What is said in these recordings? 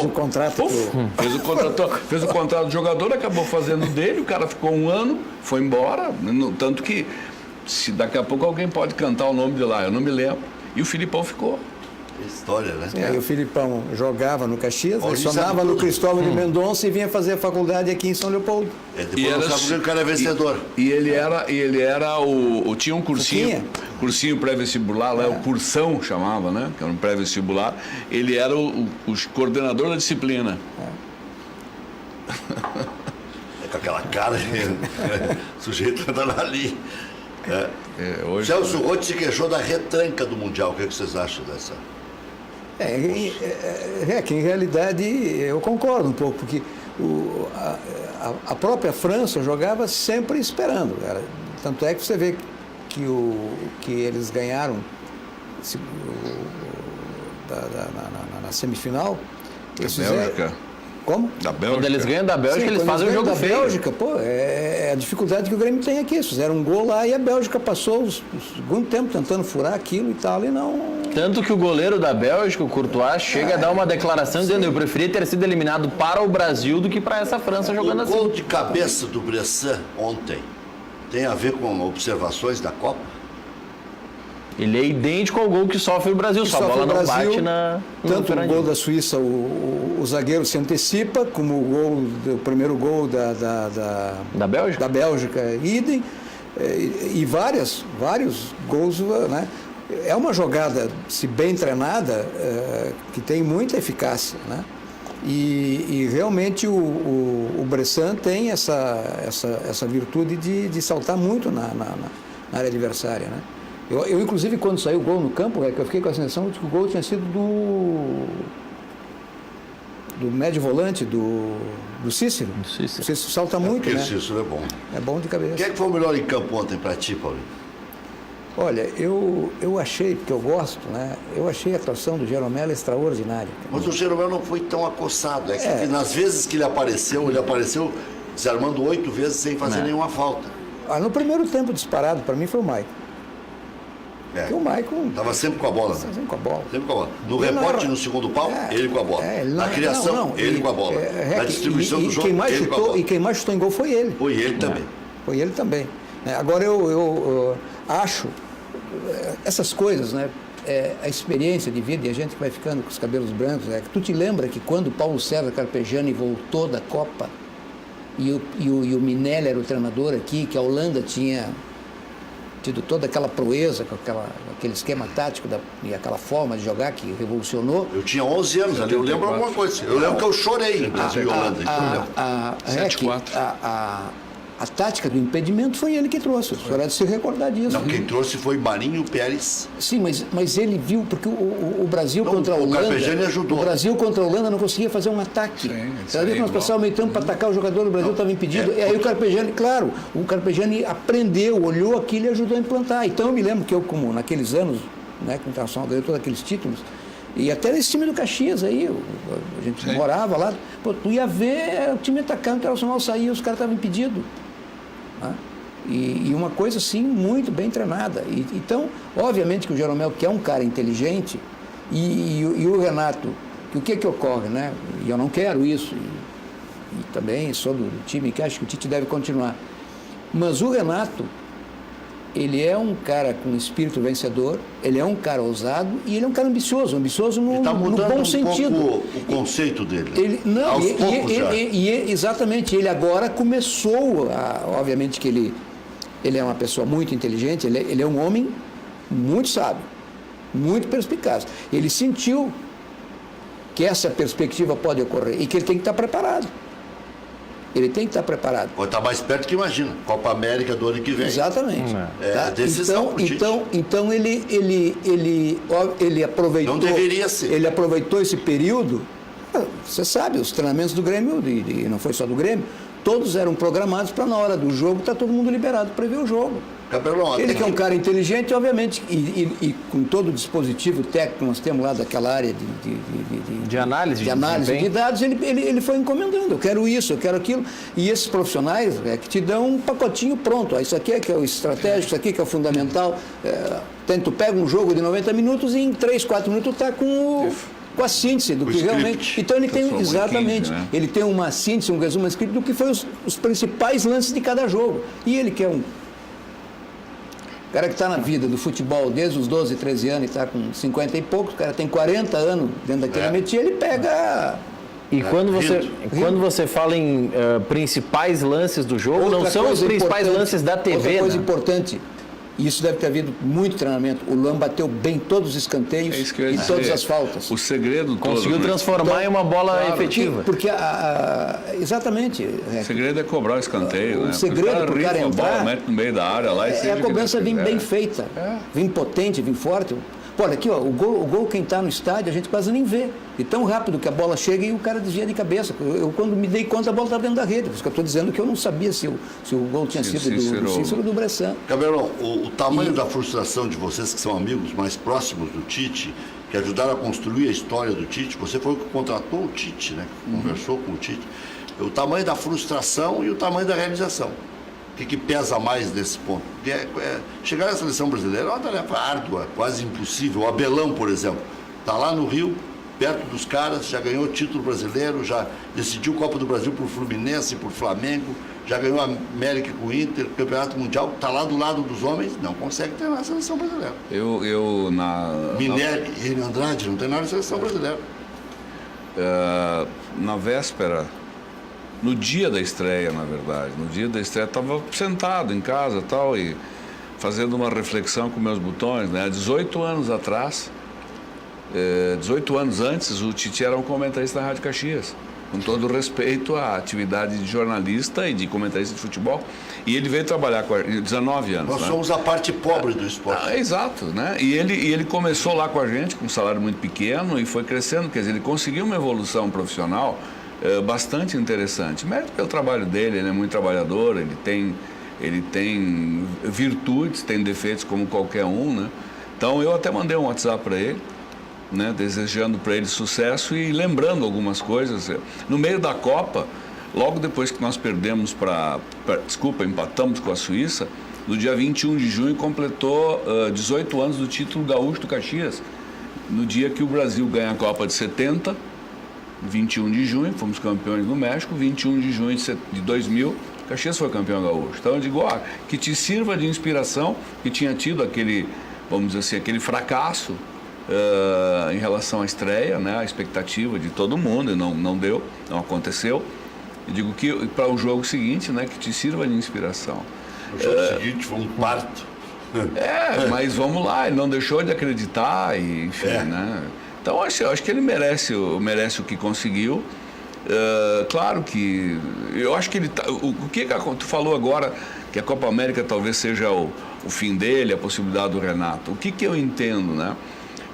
o contrato. Fez o contrato do jogador, acabou fazendo dele, o cara ficou 1 ano, foi embora, tanto que se daqui a pouco alguém pode cantar o nome de lá, eu não me lembro. E o Filipão ficou. História, né? E o Filipão jogava no Caxias, lecionava no Cristóvão de Mendonça e vinha fazer a faculdade aqui em São Leopoldo. Depois não sabe que o cara é vencedor. E ele era tinha um cursinho pré-vestibular, lá o cursão chamava, né? Que era um pré-vestibular. Ele era o coordenador da disciplina. Com aquela cara, o sujeito andando ali. Hoje... Celso Roth se queixou da retranca do Mundial. O que vocês acham dessa? Que em realidade eu concordo um pouco, porque a própria França jogava sempre esperando. Tanto é que você vê que eles ganharam na semifinal. Bélgica. Como? Da Bélgica. Quando eles ganham da Bélgica, eles fazem o jogo feio. Bélgica, a dificuldade que o Grêmio tem aqui. Eles fizeram um gol lá e a Bélgica passou o segundo tempo tentando furar aquilo e tal, e não... Tanto que o goleiro da Bélgica, o Courtois, chega a dar uma declaração dizendo: eu preferia ter sido eliminado para o Brasil do que para essa França jogando assim. O gol de cabeça do Bressan ontem tem a ver com observações da Copa? Ele é idêntico ao gol que sofre o Brasil, só a bola não bate na... Tanto o gol da Suíça, o zagueiro se antecipa, como o primeiro gol da Bélgica? Da Bélgica, idem, e vários gols, né? É uma jogada, se bem treinada, que tem muita eficácia, né? E realmente o Bressan tem essa virtude de saltar muito na área adversária, né? Eu, inclusive, quando saiu o gol no campo, eu fiquei com a sensação de que o gol tinha sido do médio volante, do Cícero. O Cícero salta muito, né? O Cícero é bom. É bom de cabeça. Quem é que foi o melhor em campo ontem para ti, Paulinho? Olha, eu achei, porque eu gosto, né? Eu achei a atuação do Jeromel extraordinária. Mas o Jeromel não foi tão acossado. Que nas vezes que ele apareceu desarmando 8 vezes sem fazer nenhuma falta. No primeiro tempo disparado, para mim, foi o Maicon. Porque o Maicon... Estava sempre com a bola. Sempre com a bola. Sempre com a bola. No rebote, no segundo pau, ele com a bola. Na criação, ele com a bola. Na distribuição do jogo, ele com a bola. E quem mais chutou em gol foi ele. Foi ele também. Foi ele também. Agora, eu acho essas coisas, né? A experiência de vida e a gente que vai ficando com os cabelos brancos, tu te lembra que quando Paulo César Carpegiani voltou da Copa e o Minelli era o treinador aqui, que a Holanda tinha tido toda aquela proeza, com aquele esquema tático e aquela forma de jogar que revolucionou. Eu tinha 11 anos ali, eu lembro alguma coisa. Eu lembro que eu chorei em Brasil e Holanda. 7-4. A tática do impedimento foi ele que trouxe. O senhor é de se recordar disso. Não, quem trouxe foi Marinho Pérez. Sim, mas ele viu, porque o Brasil contra a Holanda... O Carpegiani ajudou. O Brasil contra a Holanda não conseguia fazer um ataque. Cada vez que nós passávamos meio tempo para atacar o jogador, o Brasil estava impedido. E aí o Carpegiani aprendeu, olhou aquilo e ajudou a implantar. Então eu me lembro que eu, como naqueles anos, né, que o Internacional ganhou todos aqueles títulos, e até nesse time do Caxias aí, a gente morava lá, tu ia ver o time atacando, o Internacional saía, os caras estavam impedidos. E uma coisa assim muito bem treinada. Então, obviamente que o Jeromel, que é um cara inteligente, e o Renato, que o que ocorre, né? E eu não quero isso, e também sou do time que acho que o Tite deve continuar. Mas o Renato, ele é um cara com espírito vencedor, ele é um cara ousado e ele é um cara ambicioso no bom sentido. Pouco o conceito dele. Exatamente, ele agora começou, obviamente que ele é uma pessoa muito inteligente, ele é um homem muito sábio, muito perspicaz. Ele sentiu que essa perspectiva pode ocorrer e que ele tem que estar preparado. Ele tem que estar preparado. Pode estar mais perto que imagina. Copa América do ano que vem. Exatamente. Decisão então ele aproveitou. Não deveria ser. Ele aproveitou esse período. Você sabe, os treinamentos do Grêmio, e não foi só do Grêmio, todos eram programados para na hora do jogo estar todo mundo liberado para ver o jogo. Ele que é um cara inteligente, obviamente, e com todo o dispositivo técnico que nós temos lá daquela área de análise de dados, ele foi encomendando, eu quero isso, eu quero aquilo. E esses profissionais que te dão um pacotinho pronto, isso aqui é que é o estratégico, isso aqui que é o fundamental. Tu pega um jogo de 90 minutos e em 3, 4 minutos tu está com com a síntese do O que script. realmente... Então ele tem, Transformou em exatamente, 15, né? ele tem uma síntese, um resumo escrito do que foi os principais lances de cada jogo. E ele que é um cara que está na vida do futebol desde os 12, 13 anos e está com 50 e poucos, o cara tem 40 anos dentro daquele métier, ele pega... E quando você fala em principais lances do jogo, não são os principais lances da TV, outra coisa né? importante, e isso deve ter havido muito treinamento, o Luan bateu bem todos os escanteios É isso que eu ia e dizer. todas as faltas. O segredo todo. Conseguiu né? transformar em uma bola efetiva. Porque exatamente. O segredo é cobrar o escanteio, O né? segredo pro cara rifa a bola, entrar mete no meio da área lá e é seja a o que cobrança Deus vem quiser. bem feita, vem potente, vem forte. Pô, olha aqui, ó, o gol quem está no estádio a gente quase nem vê. E tão rápido que a bola chega e o cara desvia de cabeça. Eu quando me dei conta, a bola estava dentro da rede. Por isso que eu estou dizendo que eu não sabia se o gol tinha sido do Cícero ou do Bressan. Cabelão, o tamanho da frustração de vocês que são amigos mais próximos do Tite, que ajudaram a construir a história do Tite, você foi o que contratou o Tite, né? Conversou com o Tite. O tamanho da frustração e o tamanho da realização. O que pesa mais nesse ponto? Porque chegar à seleção brasileira é uma tarefa árdua, quase impossível. O Abelão, por exemplo, está lá no Rio, perto dos caras, já ganhou título brasileiro, já decidiu Copa do Brasil por Fluminense, por Flamengo, já ganhou a América com o Inter, Campeonato Mundial, está lá do lado dos homens, não consegue treinar a seleção brasileira. Minelli e Enio Andrade não treinaram a seleção brasileira. Na véspera, no dia da estreia, na verdade, no dia da estreia, estava sentado em casa e tal, e fazendo uma reflexão com meus botões, né? 18 anos atrás, 18 anos antes, o Tite era um comentarista da Rádio Caxias, com todo respeito à atividade de jornalista e de comentarista de futebol, e ele veio trabalhar com 19 anos. Nós né? somos a parte pobre do esporte. Exato, né? E ele começou lá com a gente, com um salário muito pequeno, e foi crescendo, quer dizer, ele conseguiu uma evolução profissional bastante interessante. Mérito pelo trabalho dele, ele é muito trabalhador, ele tem virtudes, tem defeitos como qualquer um, né? Então eu até mandei um WhatsApp para ele, né, desejando para ele sucesso e lembrando algumas coisas. No meio da Copa, logo depois que nós perdemos empatamos com a Suíça, no dia 21 de junho completou 18 anos do título gaúcho do Caxias. No dia que o Brasil ganha a Copa de 70, 21 de junho, fomos campeões no México, 21 de junho de 2000, Caxias foi campeão gaúcho. Então eu digo, que te sirva de inspiração, que tinha tido aquele, vamos dizer assim, aquele fracasso em relação à estreia, né, a expectativa de todo mundo, e não deu, não aconteceu. Eu digo que para o jogo seguinte, né, que te sirva de inspiração. O jogo seguinte foi um parto. Mas vamos lá, ele não deixou de acreditar, e, enfim, né? Então, eu acho que ele merece o que conseguiu. Claro que... Eu acho que ele... O que tu falou agora, que a Copa América talvez seja o fim dele, a possibilidade do Renato. O que eu entendo, né?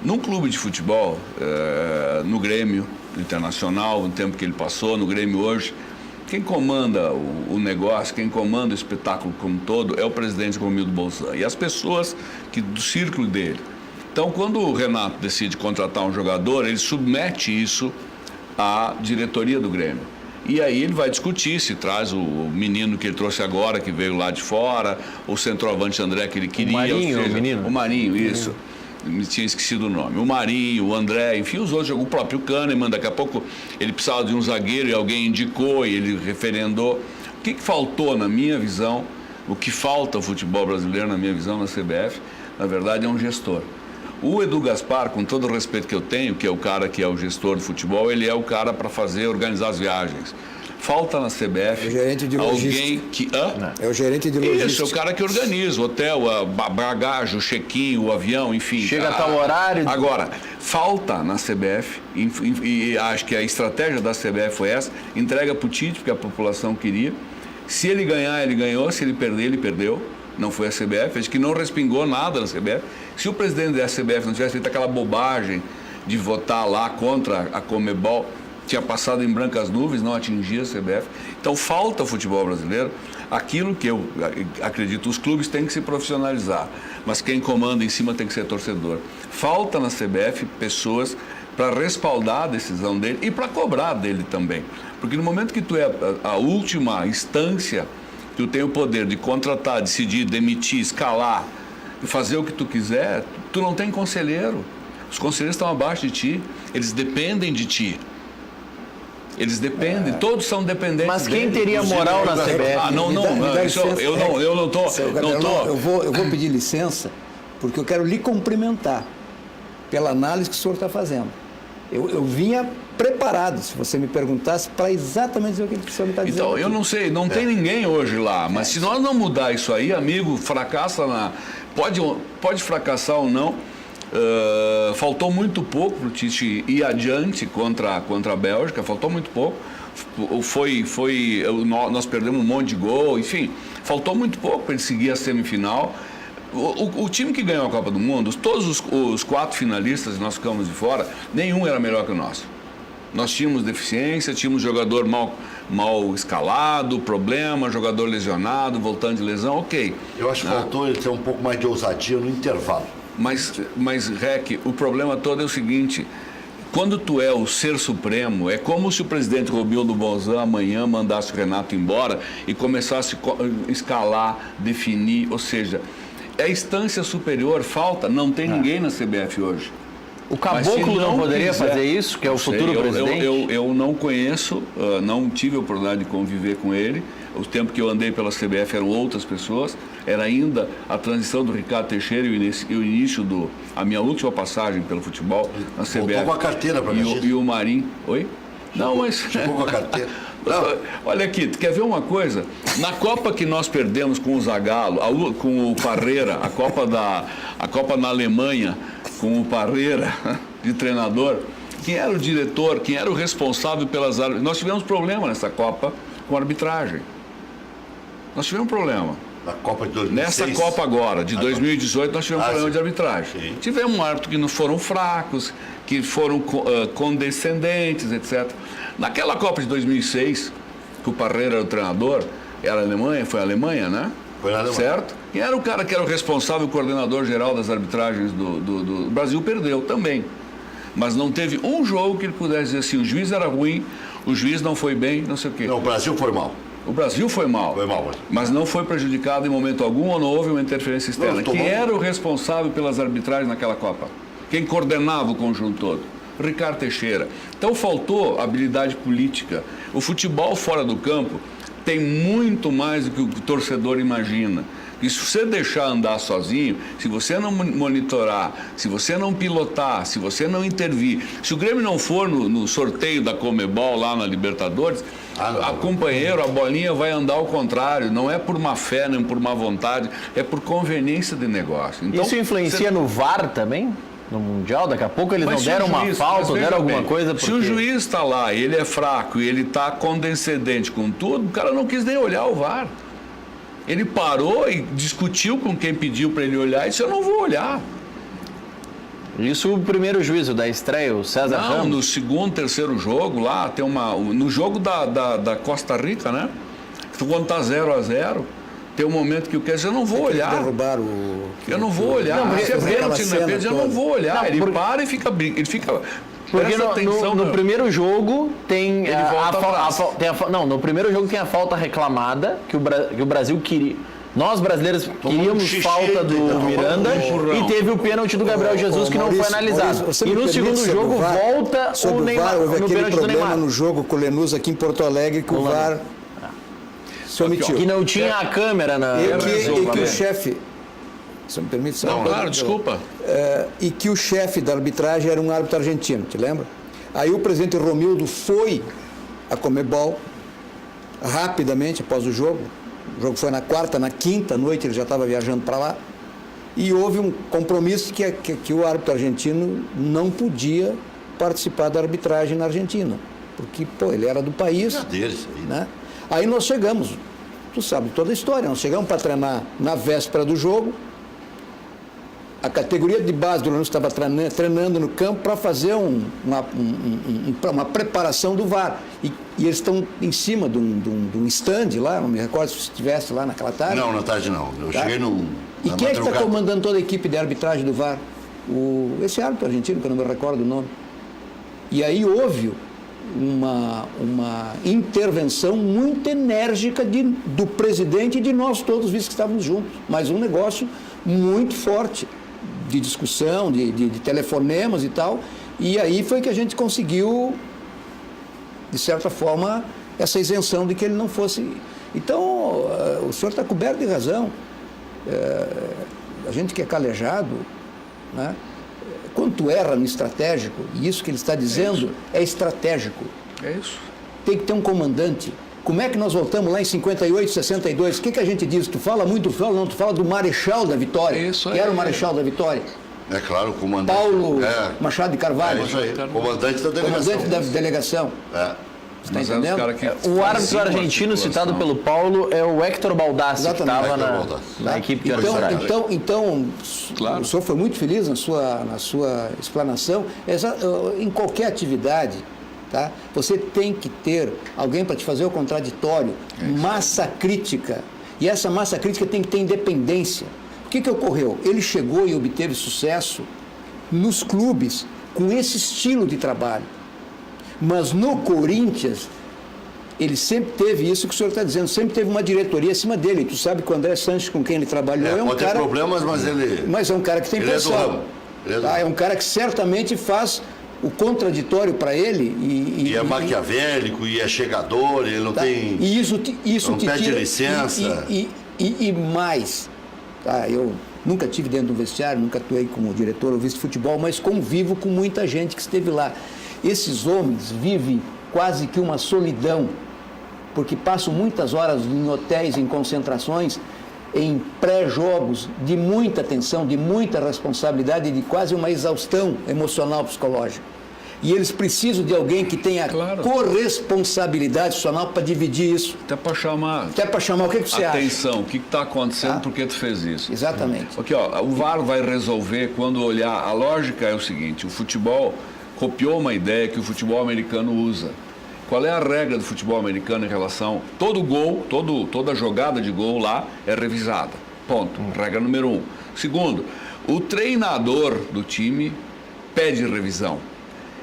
Num clube de futebol, no Grêmio Internacional, no tempo que ele passou, no Grêmio hoje, quem comanda o negócio, quem comanda o espetáculo como um todo é o presidente Romildo Bolzan e as pessoas do círculo dele. Então, quando o Renato decide contratar um jogador, ele submete isso à diretoria do Grêmio. E aí ele vai discutir se traz o menino que ele trouxe agora, que veio lá de fora, o centroavante André que ele queria. O Marinho, isso. Me tinha esquecido o nome. O Marinho, o André, enfim, os outros, o próprio Kahneman. Daqui a pouco ele precisava de um zagueiro e alguém indicou e ele referendou. O que faltou, na minha visão, o que falta ao futebol brasileiro, na minha visão, na CBF, na verdade, é um gestor. O Edu Gaspar, com todo o respeito que eu tenho, que é o cara que é o gestor do futebol, ele é o cara para organizar as viagens. Falta na CBF o gerente de alguém que... É o gerente de logística. Isso, é o cara que organiza o hotel, a bagagem, o check-in, o avião, enfim. Chega a tal horário... Agora, falta na CBF, e acho que a estratégia da CBF foi essa, entrega para o Tite, porque a população queria. Se ele ganhar, ele ganhou, se ele perder, ele perdeu. Não foi a CBF, acho que não respingou nada na CBF. Se o presidente da CBF não tivesse feito aquela bobagem de votar lá contra a Conmebol, tinha passado em brancas nuvens, não atingia a CBF. Então falta ao futebol brasileiro aquilo que eu acredito, os clubes têm que se profissionalizar, mas quem comanda em cima tem que ser torcedor. Falta na CBF pessoas para respaldar a decisão dele e para cobrar dele também. Porque no momento que tu é a última instância, tu tem o poder de contratar, decidir, demitir, escalar, fazer o que tu quiser, tu não tem conselheiro. Os conselheiros estão abaixo de ti. Eles dependem de ti. Eles dependem, todos são dependentes. Mas quem dele. teria moral na CBF? Eu não tô. Eu vou pedir licença, porque eu quero lhe cumprimentar pela análise que o senhor está fazendo. Eu vinha preparado, se você me perguntasse, para exatamente dizer o que o senhor me está dizendo. Então, eu não sei, não tem ninguém hoje lá, mas se nós não mudar isso aí, amigo, fracassa pode fracassar ou não. Faltou muito pouco para o Tite ir adiante contra a Bélgica, faltou muito pouco. Nós perdemos um monte de gol, enfim, faltou muito pouco para ele seguir a semifinal. O time que ganhou a Copa do Mundo, todos os 4 finalistas, nós ficamos de fora, nenhum era melhor que o nosso. Nós tínhamos deficiência, tínhamos jogador mal escalado, problema, jogador lesionado, voltando de lesão, ok. Eu acho que faltou ele ter um pouco mais de ousadia no intervalo. Mas Rec, o problema todo é o seguinte: quando tu é o ser supremo, é como se o presidente Romildo Bolzan amanhã mandasse o Renato embora e começasse a escalar, definir, ou seja, é a instância superior, não tem ninguém na CBF hoje. O Caboclo não poderia fazer isso, que é o futuro presidente? Eu não conheço, não tive a oportunidade de conviver com ele. O tempo que eu andei pela CBF eram outras pessoas. Era ainda a transição do Ricardo Teixeira e o início a minha última passagem pelo futebol na CBF. Voltou com a carteira para mim. E o Marinho. Oi? Não, mas... Chegou com a carteira. Olha aqui, tu quer ver uma coisa? Na Copa que nós perdemos com o Zagallo, com o Parreira, a Copa na Alemanha, com o Parreira de treinador, quem era o diretor, quem era o responsável pelas áreas? Nós tivemos problema nessa Copa com a arbitragem. Nós tivemos problema. Na Copa de 2006? Nessa Copa agora, de 2018, nós tivemos problema de arbitragem. Sim. Tivemos árbitros que não foram fracos, que foram condescendentes, etc. Naquela Copa de 2006, que o Parreira era o treinador, era a Alemanha, foi a Alemanha, né? Foi na Alemanha. Certo? Quem era o cara que era o responsável, o coordenador geral das arbitragens do Brasil, perdeu também. Mas não teve um jogo que ele pudesse dizer assim, o juiz era ruim, o juiz não foi bem, não sei o quê. Não, o Brasil foi mal. O Brasil foi mal. Foi mal. Mas não foi prejudicado em momento algum ou não houve uma interferência externa. Quem era o responsável pelas arbitragens naquela Copa? Quem coordenava o conjunto todo? Ricardo Teixeira. Então faltou habilidade política. O futebol fora do campo tem muito mais do que o torcedor imagina. E se você deixar andar sozinho, se você não monitorar, se você não pilotar, se você não intervir, se o Grêmio não for no sorteio da Conmebol lá na Libertadores, companheiro, a bolinha vai andar ao contrário. Não é por má fé, nem por má vontade, é por conveniência de negócio. Então, isso influencia no VAR também? No Mundial? Daqui a pouco eles não deram uma falta, deram alguma coisa? Porque... Se o juiz está lá e ele é fraco e ele está condescendente com tudo, o cara não quis nem olhar o VAR. Ele parou e discutiu com quem pediu para ele olhar e disse, eu não vou olhar. Isso o primeiro juízo da estreia, o César Ramos? Não, no segundo, terceiro jogo lá, tem no jogo da Costa Rica, né? Quando está 0-0, tem um momento que o Kessler, eu não vou olhar. Derrubaram eu não vou olhar. Se é pênalti na pênalti, eu não vou olhar. Ele para e fica... Porque no primeiro jogo tem no primeiro jogo tem a falta reclamada que o Brasil queria. Nós brasileiros queríamos falta do Miranda e teve o pênalti do Gabriel Jesus que não foi analisado. E no segundo jogo volta o Neymar. Houve aquele pênalti do problema Neymar. no jogo com o Lenuz aqui em Porto Alegre que o VAR se omitiu. Que não tinha a câmera na. E que o chefe. Se me permite só. Não, claro, desculpa. E que o chefe da arbitragem era um árbitro argentino, te lembra? Aí o presidente Romildo foi a Conmebol rapidamente após o jogo. O jogo foi na quarta, na quinta noite ele já estava viajando para lá. E houve um compromisso que o árbitro argentino não podia participar da arbitragem na Argentina. Porque, ele era do país. É deles, né? Aí nós chegamos, tu sabe toda a história, nós chegamos para treinar na véspera do jogo. A categoria de base do Lanús estava treinando no campo para fazer uma preparação do VAR. E eles estão em cima de um stand lá, não me recordo se estivesse lá naquela tarde. Não, na tarde não. Eu cheguei no... E quem é que está comandando toda a equipe de arbitragem do VAR? Esse árbitro argentino, que eu não me recordo o nome. E aí houve uma intervenção muito enérgica do presidente e de nós todos, visto que estávamos juntos. Mas um negócio muito forte, de discussão, de telefonemas e tal, E aí foi que a gente conseguiu, de certa forma, essa isenção de que ele não fosse... Então, o senhor está coberto de razão. A gente que é calejado, né? Quando tu erra no estratégico, e isso que ele está dizendo é estratégico. É isso. Tem que ter um comandante. Como é que nós voltamos lá em 58, 62? O que a gente diz? Tu fala muito, não, tu fala do Marechal da Vitória. Isso aí. Que era o Marechal da Vitória. É claro, o comandante. Paulo Machado de Carvalho. É isso aí, comandante da delegação. Comandante da delegação. Você está entendendo? O árbitro argentino citado pelo Paulo é o Héctor Baldassi, que estava na equipe de arbitragem. Então, claro. O senhor foi muito feliz na sua explanação. Em qualquer atividade, tá? Você tem que ter alguém para te fazer o contraditório, massa crítica. E essa massa crítica tem que ter independência. O que ocorreu? Ele chegou e obteve sucesso nos clubes com esse estilo de trabalho. Mas no Corinthians, ele sempre teve isso que o senhor está dizendo, sempre teve uma diretoria acima dele. Tu sabe que o André Sanches, com quem ele trabalhou, é um pode cara... ter problemas, mas ele... Mas é um cara que tem pressão. É do ramo. É um cara que certamente faz o contraditório para ele. E é maquiavélico, e é chegador, ele não tem... E isso não te pede tira, licença. E mais, tá? Eu nunca estive dentro do vestiário, nunca atuei como diretor ou vice-futebol, mas convivo com muita gente que esteve lá. Esses homens vivem quase que uma solidão, porque passam muitas horas em hotéis, em concentrações, em pré-jogos, de muita tensão, de muita responsabilidade, de quase uma exaustão emocional, psicológica. E eles precisam de alguém que tenha corresponsabilidade profissional para dividir isso. Até para chamar. O que você acha? Atenção, o que está acontecendo, por que tu fez isso? Exatamente. Aqui, ó, o VAR vai resolver quando olhar. A lógica é o seguinte: o futebol copiou uma ideia que o futebol americano usa. Qual é a regra do futebol americano em relação... Todo gol, toda jogada de gol lá é revisada. Ponto. Regra número 1. Segundo, o treinador do time pede revisão.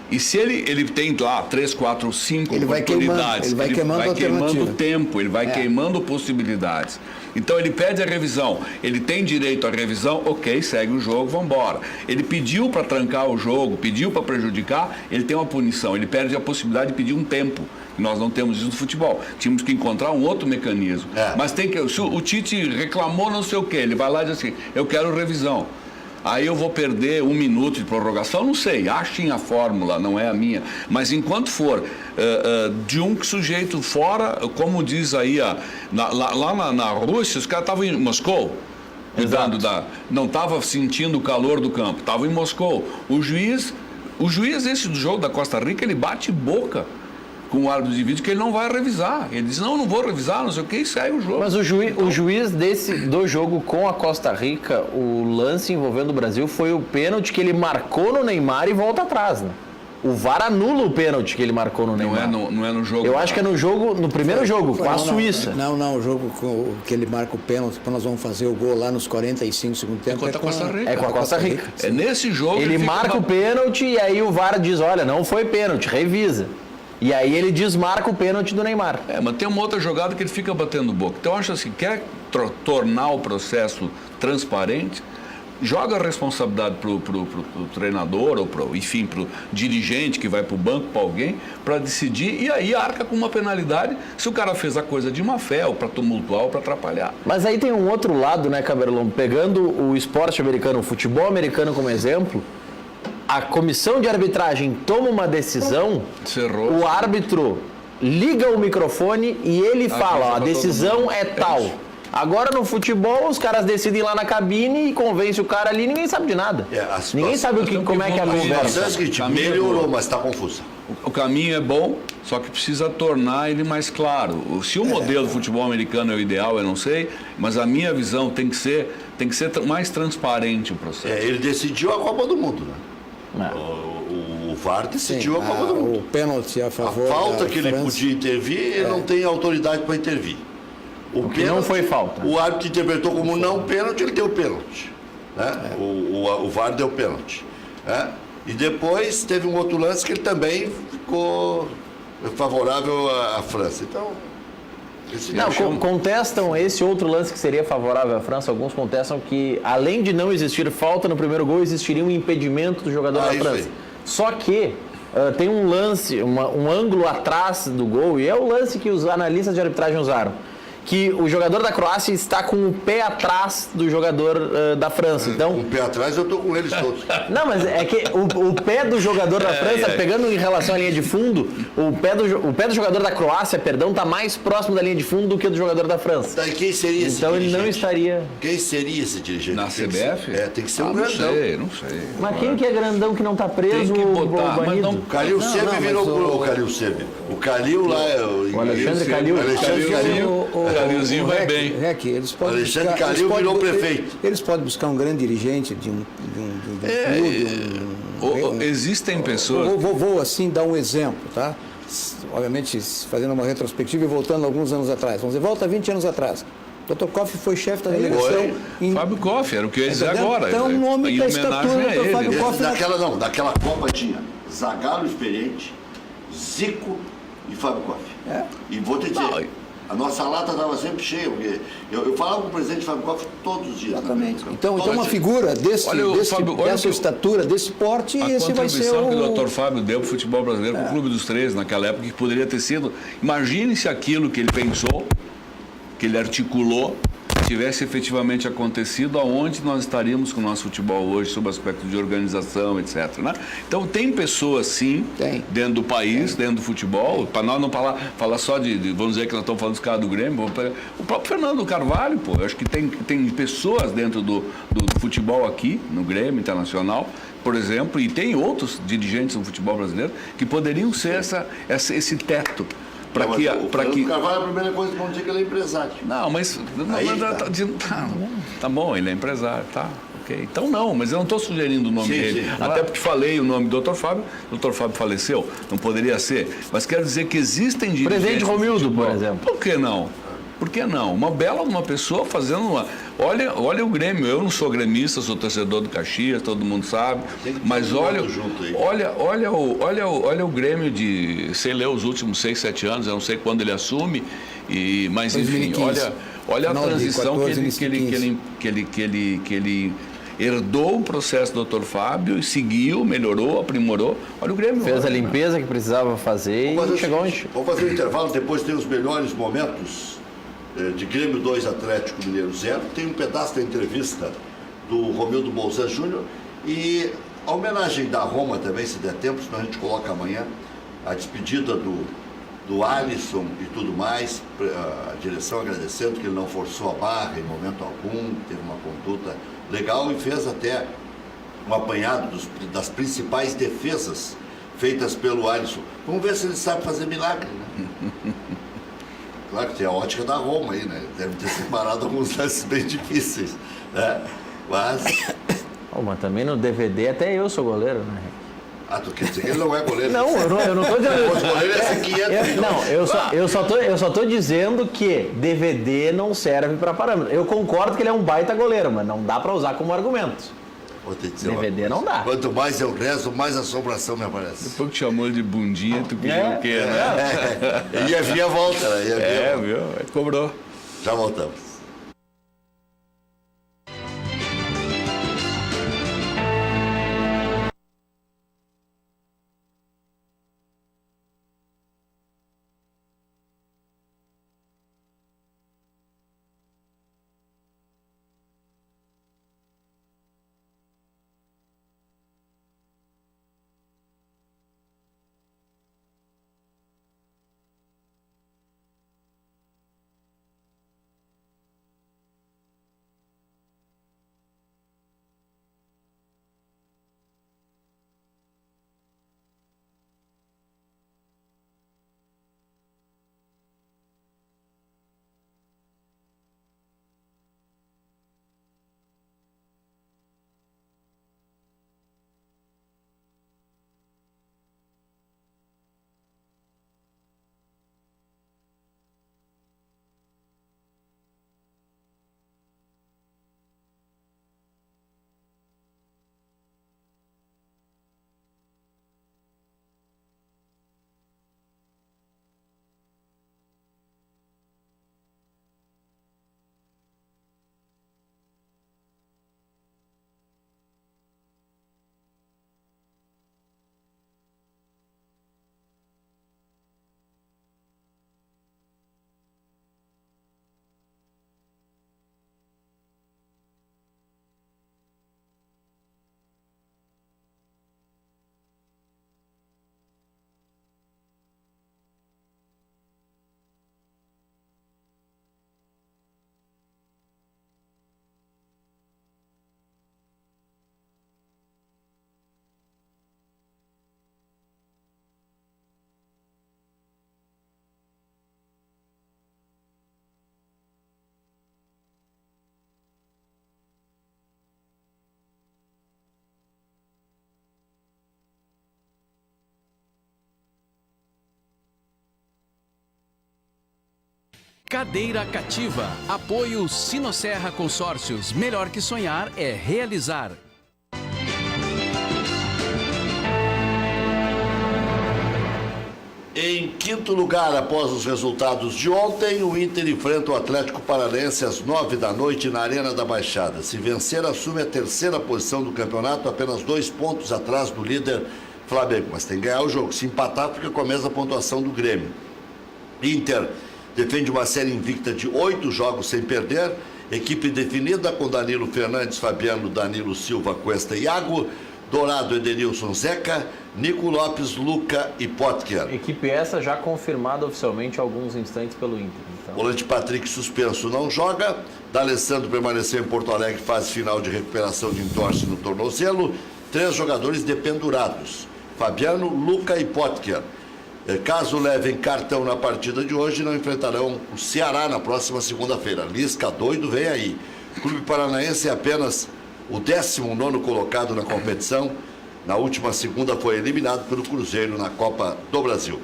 E se ele tem lá 3, 4, 5 oportunidades, ele vai queimando tempo, ele vai queimando possibilidades. Então ele pede a revisão, ele tem direito à revisão, ok, segue o jogo, vamos embora. Ele pediu para trancar o jogo, pediu para prejudicar, ele tem uma punição, ele perde a possibilidade de pedir um tempo. Nós não temos isso no futebol. Tínhamos que encontrar um outro mecanismo. Mas tem que, se o Tite reclamou não sei o quê, ele vai lá e diz assim, eu quero revisão. Aí eu vou perder 1 minuto de prorrogação? Não sei, achem a fórmula, não é a minha. Mas enquanto for de um sujeito fora, como diz aí, lá na Rússia, os caras estavam em Moscou, cuidando não estava sentindo o calor do campo, estava em Moscou. O juiz esse do jogo da Costa Rica, ele bate boca com o árbitro de vídeo que ele não vai revisar. Ele diz, não vou revisar, não sei o que, e segue o jogo. Mas o juiz do jogo com a Costa Rica, o lance envolvendo o Brasil, foi o pênalti que ele marcou no Neymar e volta atrás, né? O VAR anula o pênalti que ele marcou no Neymar. Não é no jogo. Eu acho que é no primeiro jogo, com a Suíça. Não, o jogo que ele marca o pênalti, quando nós vamos fazer o gol lá nos 45 segundos tempo. É com a Costa Rica. É nesse jogo. Ele marca o pênalti e aí o VAR diz, olha, não foi pênalti, revisa. E aí ele desmarca o pênalti do Neymar. Mas tem uma outra jogada que ele fica batendo boca. Então eu acho assim, quer tornar o processo transparente, joga a responsabilidade pro treinador ou pro dirigente que vai pro banco, para alguém, para decidir, e aí arca com uma penalidade se o cara fez a coisa de má fé, ou para tumultuar, ou para atrapalhar. Mas aí tem um outro lado, né, Caberlon? Pegando o esporte americano, o futebol americano como exemplo, a comissão de arbitragem toma uma decisão, o árbitro liga o microfone e ele fala, a decisão é tal. Agora no futebol os caras decidem lá na cabine e convence o cara ali e ninguém sabe de nada. Ninguém sabe como é que é a conversa. Melhorou, mas está confusa. O caminho é bom, só que precisa tornar ele mais claro. Se o modelo do futebol americano é o ideal, eu não sei, mas a minha visão tem que ser mais transparente o processo. Ele decidiu a Copa do Mundo, né? O VAR decidiu a Copa do Mundo. O pênalti a favor. A falta que ele podia intervir, ele não tem autoridade para intervir. O que não foi falta. O árbitro interpretou como não pênalti, ele deu pênalti. Né? O VAR deu pênalti. Né? E depois teve um outro lance que ele também ficou favorável à França. Então. Contestam esse outro lance que seria favorável à França. Alguns contestam que, além de não existir falta no primeiro gol, existiria um impedimento do jogador da França. Só que tem um lance, um ângulo atrás do gol, e é o lance que os analistas de arbitragem usaram, que o jogador da Croácia está com o pé atrás do jogador da França. Então, com o pé atrás eu estou com eles todos. Não, mas é que o pé do jogador da França, pegando em relação à linha de fundo, o pé do jogador da Croácia, perdão, está mais próximo da linha de fundo do que o do jogador da França. Daí quem seria esse Então dirigente? ele não estaria... Quem seria esse dirigente? Na CBF? Tem que ser um não grandão. Não sei. Mas quem que é grandão que não está preso Tem que botar, ou mas banido? não- O Calil Sebe virou o Calil Sebe. O Calil lá é O Alexandre Calil. Alexandre Calil. Calilzinho vai bem. Eles podem Alexandre buscar, Calil virou prefeito. Eles podem buscar um grande dirigente de um clube. Existem pessoas. Vou assim dar um exemplo, tá? Obviamente fazendo uma retrospectiva e voltando alguns anos atrás. Vamos dizer, volta 20 anos atrás. Dr. Koff foi chefe da delegação. Fábio Koff, era o que eu ia dizer Entendeu? agora. Então, o nome Em da homenagem estatura a do ele. Fábio Koff. Daquela Copa tinha Zagallo experiente, Zico e Fábio Koff. E vou te dizer, Não, a nossa lata estava sempre cheia, porque eu falava com o presidente Fábio Koff todos os dias. Exatamente. Né? Então Todos uma os dias. figura Fábio, olha dessa que estatura, desse porte, A esse vai ser contribuição que o o... Dr. Fábio deu para o futebol brasileiro, para o Clube dos 13, naquela época, que poderia ter sido. Imagine se aquilo que ele pensou, que ele articulou, tivesse efetivamente acontecido, aonde nós estaríamos com o nosso futebol hoje, sob o aspecto de organização, etc. Né? Então, tem pessoas, sim, dentro do país, dentro do futebol, para nós não falar só vamos dizer que nós estamos falando dos caras do Grêmio, o próprio Fernando Carvalho, pô, eu acho que tem pessoas dentro do futebol aqui, no Grêmio Internacional, por exemplo, e tem outros dirigentes no futebol brasileiro que poderiam ser esse teto. O Carvalho, a primeira coisa que vão dizer que ele é empresário. Não, mas tá bom, ele é empresário, tá. Okay. Então não, mas eu não estou sugerindo o nome dele. Sim, Até porque falei o nome do Dr. Fábio, o Dr. Fábio faleceu, não poderia ser. Mas quero dizer que existem dirigentes. Presidente Romildo, por exemplo. Por que não? Por que não? Uma bela pessoa fazendo uma... Olha o Grêmio, eu não sou gremista, sou torcedor do Caxias, todo mundo sabe, mas olha o Grêmio de, sei lá, os últimos 6, 7 anos, eu não sei quando ele assume, mas enfim, 2015. olha a transição 14, que ele herdou o processo do Dr. Fábio, seguiu, melhorou, aprimorou. Olha o Grêmio. Fez a limpeza que precisava fazer e chegou onde? Vamos fazer um intervalo, depois tem os melhores momentos de Grêmio 2, Atlético Mineiro 0. Tem um pedaço da entrevista do Romildo Bolzan Júnior e a homenagem da Roma também, se der tempo, senão a gente coloca amanhã, a despedida do Alisson e tudo mais, a direção agradecendo que ele não forçou a barra em momento algum, teve uma conduta legal e fez até um apanhado das principais defesas feitas pelo Alisson. Vamos ver se ele sabe fazer milagre, né? Claro que tem a ótica da Roma aí, né? Deve ter separado alguns lances bem difíceis, né? Mas também no DVD até eu sou goleiro, né? Tu quer dizer que ele não é goleiro? Não, eu não estou dizendo. O goleiro é esse 500 Não, eu só tô dizendo que DVD não serve para parâmetro. Eu concordo que ele é um baita goleiro, mas não dá para usar como argumento. Vou te dizer DVD não dá. Quanto mais eu rezo, mais assombração me aparece. Depois que chamou ele de bundinha, tu queria o quê, né? Ia vir a volta, né? Viu? Cobrou. Já voltamos. Cadeira Cativa. Apoio Sinosserra Consórcios. Melhor que sonhar é realizar. Em quinto lugar, após os resultados de ontem, o Inter enfrenta o Atlético Paranaense às 21h na Arena da Baixada. Se vencer, assume a terceira posição do campeonato, apenas 2 pontos atrás do líder Flamengo. Mas tem que ganhar o jogo. Se empatar, fica com a mesma pontuação do Grêmio. Inter defende uma série invicta de 8 jogos sem perder. Equipe definida com Danilo Fernandes, Fabiano, Danilo Silva, Cuesta e Iago. Dourado, Edenilson, Zeca, Nico Lopes, Luca e Potker. Equipe essa já confirmada oficialmente há alguns instantes pelo Inter. Então. Volante Patrick suspenso não joga. D'Alessandro permaneceu em Porto Alegre, fase final de recuperação de entorse no tornozelo. 3 jogadores dependurados, Fabiano, Luca e Potker. Caso levem cartão na partida de hoje, não enfrentarão o Ceará na próxima segunda-feira. Lisca doido, vem aí. O Clube Paranaense é apenas o 19º colocado na competição. Na última segunda foi eliminado pelo Cruzeiro na Copa do Brasil.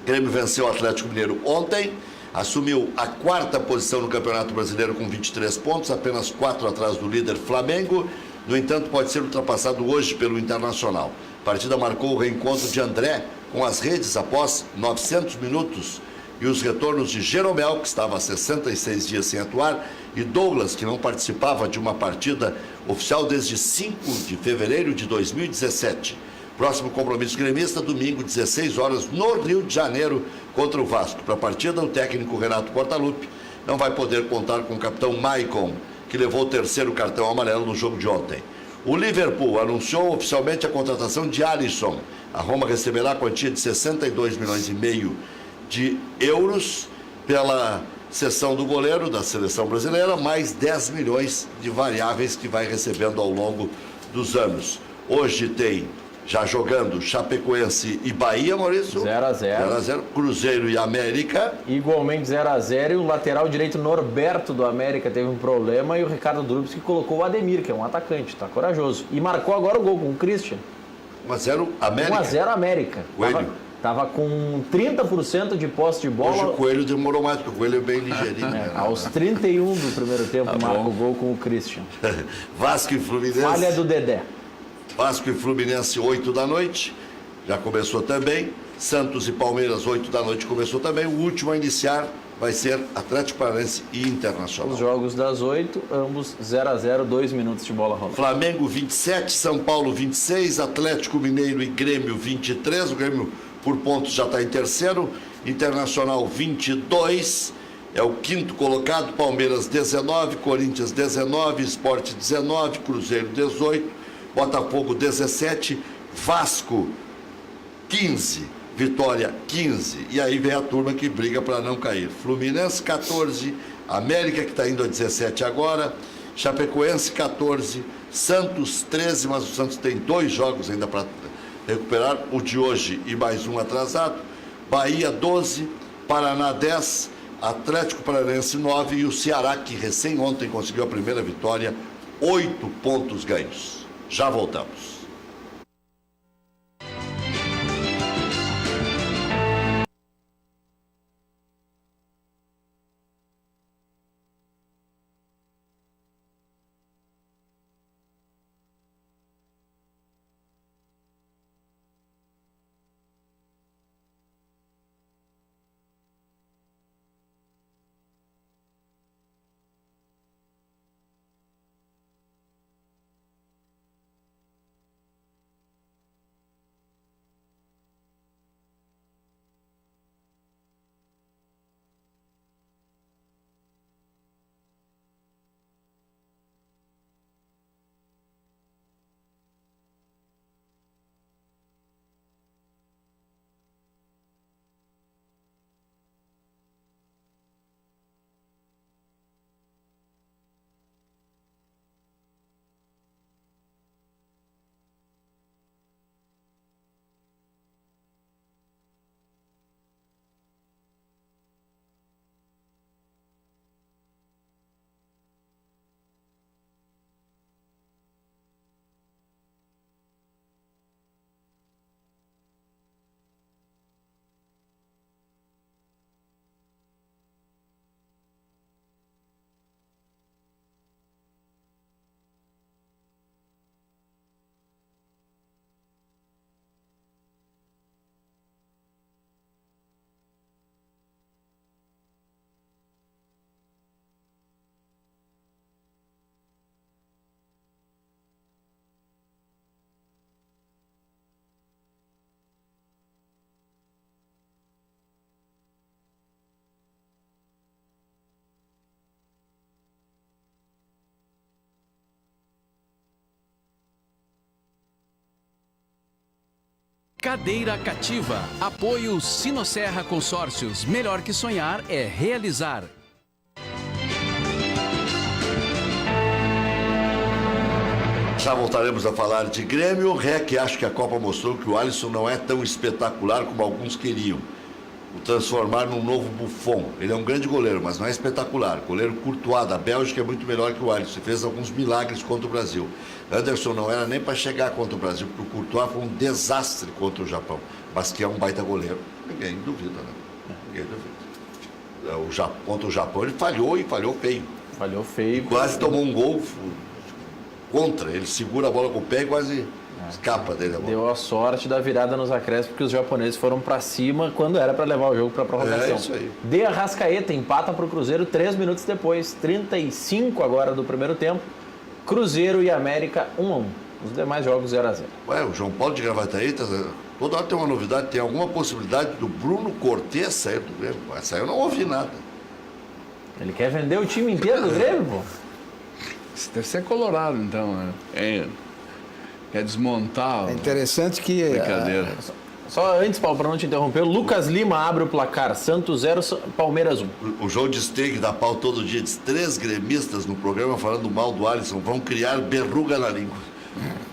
O Grêmio venceu o Atlético Mineiro ontem, assumiu a 4ª posição no Campeonato Brasileiro com 23 pontos, apenas 4 atrás do líder Flamengo. No entanto, pode ser ultrapassado hoje pelo Internacional. A partida marcou o reencontro de André com as redes após 900 minutos e os retornos de Jeromel, que estava há 66 dias sem atuar, e Douglas, que não participava de uma partida oficial desde 5 de fevereiro de 2017. Próximo compromisso gremista, domingo, 16 horas, no Rio de Janeiro, contra o Vasco. Para a partida, o técnico Renato Portaluppi não vai poder contar com o capitão Maicon, que levou o 3º cartão amarelo no jogo de ontem. O Liverpool anunciou oficialmente a contratação de Alisson. A Roma receberá a quantia de 62,5 milhões de euros pela cessão do goleiro da seleção brasileira, mais 10 milhões de variáveis que vai recebendo ao longo dos anos. Hoje tem, já jogando, Chapecoense e Bahia, Maurício. 0x0. 0x0. Cruzeiro e América. Igualmente 0x0. E o lateral direito Norberto do América teve um problema e o Ricardo Drubs que colocou o Ademir, que é um atacante, tá corajoso. E marcou agora o gol com o Christian. 1x0 América. 1x0 América. Coelho. Tava com 30% de posse de bola. Hoje o Coelho demorou mais, porque o Coelho é bem ligeirinho. Né? Aos 31 do primeiro tempo, marca o gol com o Christian. Vasco e Fluminense. Falha do Dedé. Vasco e Fluminense, 8 da noite. Já começou também. Santos e Palmeiras, 8 da noite, começou também. O último a iniciar vai ser Atlético Paranaense e Internacional. Os jogos das 8, ambos 0x0, 2 minutos de bola rolando. Flamengo 27, São Paulo 26, Atlético Mineiro e Grêmio 23. O Grêmio por pontos já está em terceiro. Internacional 22, é o 5º colocado. Palmeiras 19, Corinthians 19, Sport 19, Cruzeiro 18, Botafogo 17, Vasco 15, Vitória 15. E aí vem a turma que briga para não cair. Fluminense 14, América que está indo a 17 agora, Chapecoense 14, Santos 13, mas o Santos tem 2 jogos ainda para recuperar, o de hoje e mais um atrasado. Bahia 12, Paraná 10, Atlético Paranaense 9 e o Ceará, que recém ontem conseguiu a primeira vitória, 8 pontos ganhos. Já voltamos. Cadeira Cativa. Apoio Sinosserra Consórcios. Melhor que sonhar é realizar. Já voltaremos a falar de Grêmio. Rec, acho que a Copa mostrou que o Alisson não é tão espetacular como alguns queriam. O transformar num novo Buffon. Ele é um grande goleiro, mas não é espetacular. Goleiro Courtois da Bélgica é muito melhor que o Alisson. Fez alguns milagres contra o Brasil. Anderson não era nem para chegar contra o Brasil, porque o Courtois foi um desastre contra o Japão. Mas que é um baita goleiro. Ninguém duvida, né? Ninguém duvida. Contra o Japão ele falhou e falhou feio. Falhou feio. Quase tomou um gol contra. Ele segura a bola com o pé e quase escapa dele a bola. Deu a sorte da virada nos acréscimos, porque os japoneses foram para cima quando era para levar o jogo para prorrogação. É isso aí. De Arrascaeta empata para o Cruzeiro 3 minutos depois, 35 agora do primeiro tempo. Cruzeiro e América 1-1. Os demais jogos 0-0. Ué, o João Paulo de Gravataí, toda hora tem uma novidade. Tem alguma possibilidade do Bruno Cortez sair do Grêmio? Essa aí eu não ouvi nada. Ele quer vender o time inteiro do Grêmio, pô? Isso deve ser colorado, então, né? Quer desmontar. É interessante que... Brincadeira. Só antes, Paulo, para não te interromper, o Lucas Lima abre o placar. Santos 0, Palmeiras 1. O João Desteg dá pau todo dia. Diz 3 gremistas no programa falando mal do Alisson. Vão criar berruga na língua.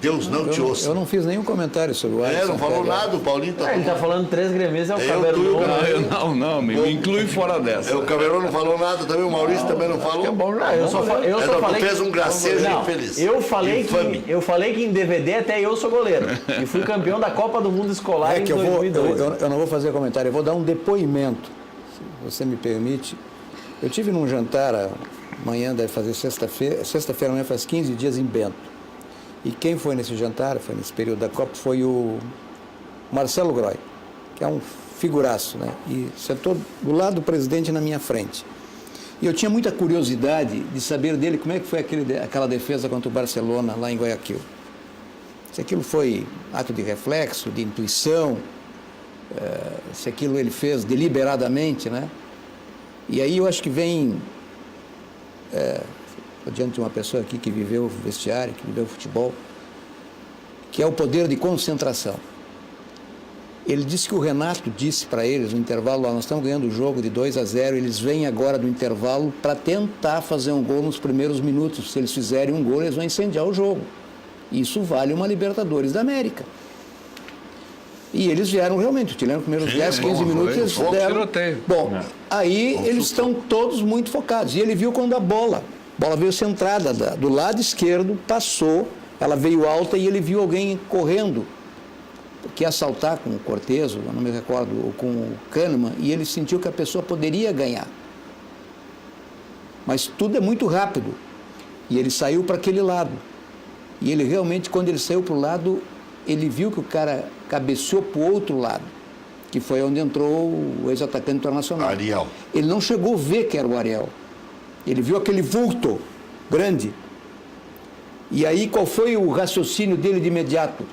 Deus não te ouça. Eu não fiz nenhum comentário sobre o Alisson. Não falou nada. O Paulinho tá... Ele tá falando 3 gremistas, é o Eu Cabernet. Não, me inclui fora dessa. O Camerão não falou nada também. O Maurício também não falou. É bom, Eu só falei... Tu fez um gracejo infeliz. Eu falei que em DVD até eu sou goleiro. E fui campeão da Copa do Mundo Escolar em 2002. Eu não vou fazer comentário, eu vou dar um depoimento, se você me permite. Eu tive num jantar, amanhã deve fazer sexta-feira amanhã faz 15 dias em Bento. E quem foi nesse jantar, foi nesse período da Copa, foi o Marcelo Groy, que é um figuraço, né? E sentou do lado do presidente na minha frente. E eu tinha muita curiosidade de saber dele como é que foi aquela defesa contra o Barcelona lá em Guayaquil. Se aquilo foi ato de reflexo, de intuição, se aquilo ele fez deliberadamente, né? E aí eu acho que vem... diante de uma pessoa aqui que viveu o vestiário, que viveu o futebol, que é o poder de concentração. Ele disse que o Renato disse para eles no intervalo, nós estamos ganhando o jogo de 2-0, eles vêm agora do intervalo para tentar fazer um gol nos primeiros minutos. Se eles fizerem um gol, eles vão incendiar o jogo. Isso vale uma Libertadores da América. E eles vieram realmente, tirando os primeiros 10, 15 minutos, eles deram... Bom, aí eles estão todos muito focados. E ele viu quando a bola veio centrada do lado esquerdo, passou, ela veio alta e ele viu alguém correndo, que ia saltar com o Cortez, eu não me recordo, ou com o Kahneman, e ele sentiu que a pessoa poderia ganhar. Mas tudo é muito rápido. E ele saiu para aquele lado. E ele realmente, quando ele saiu para o lado, ele viu que o cara cabeceou para o outro lado, que foi onde entrou o ex-atacante internacional. Ariel. Ele não chegou a ver que era o Ariel. Ele viu aquele vulto grande. E aí, qual foi o raciocínio dele de imediato?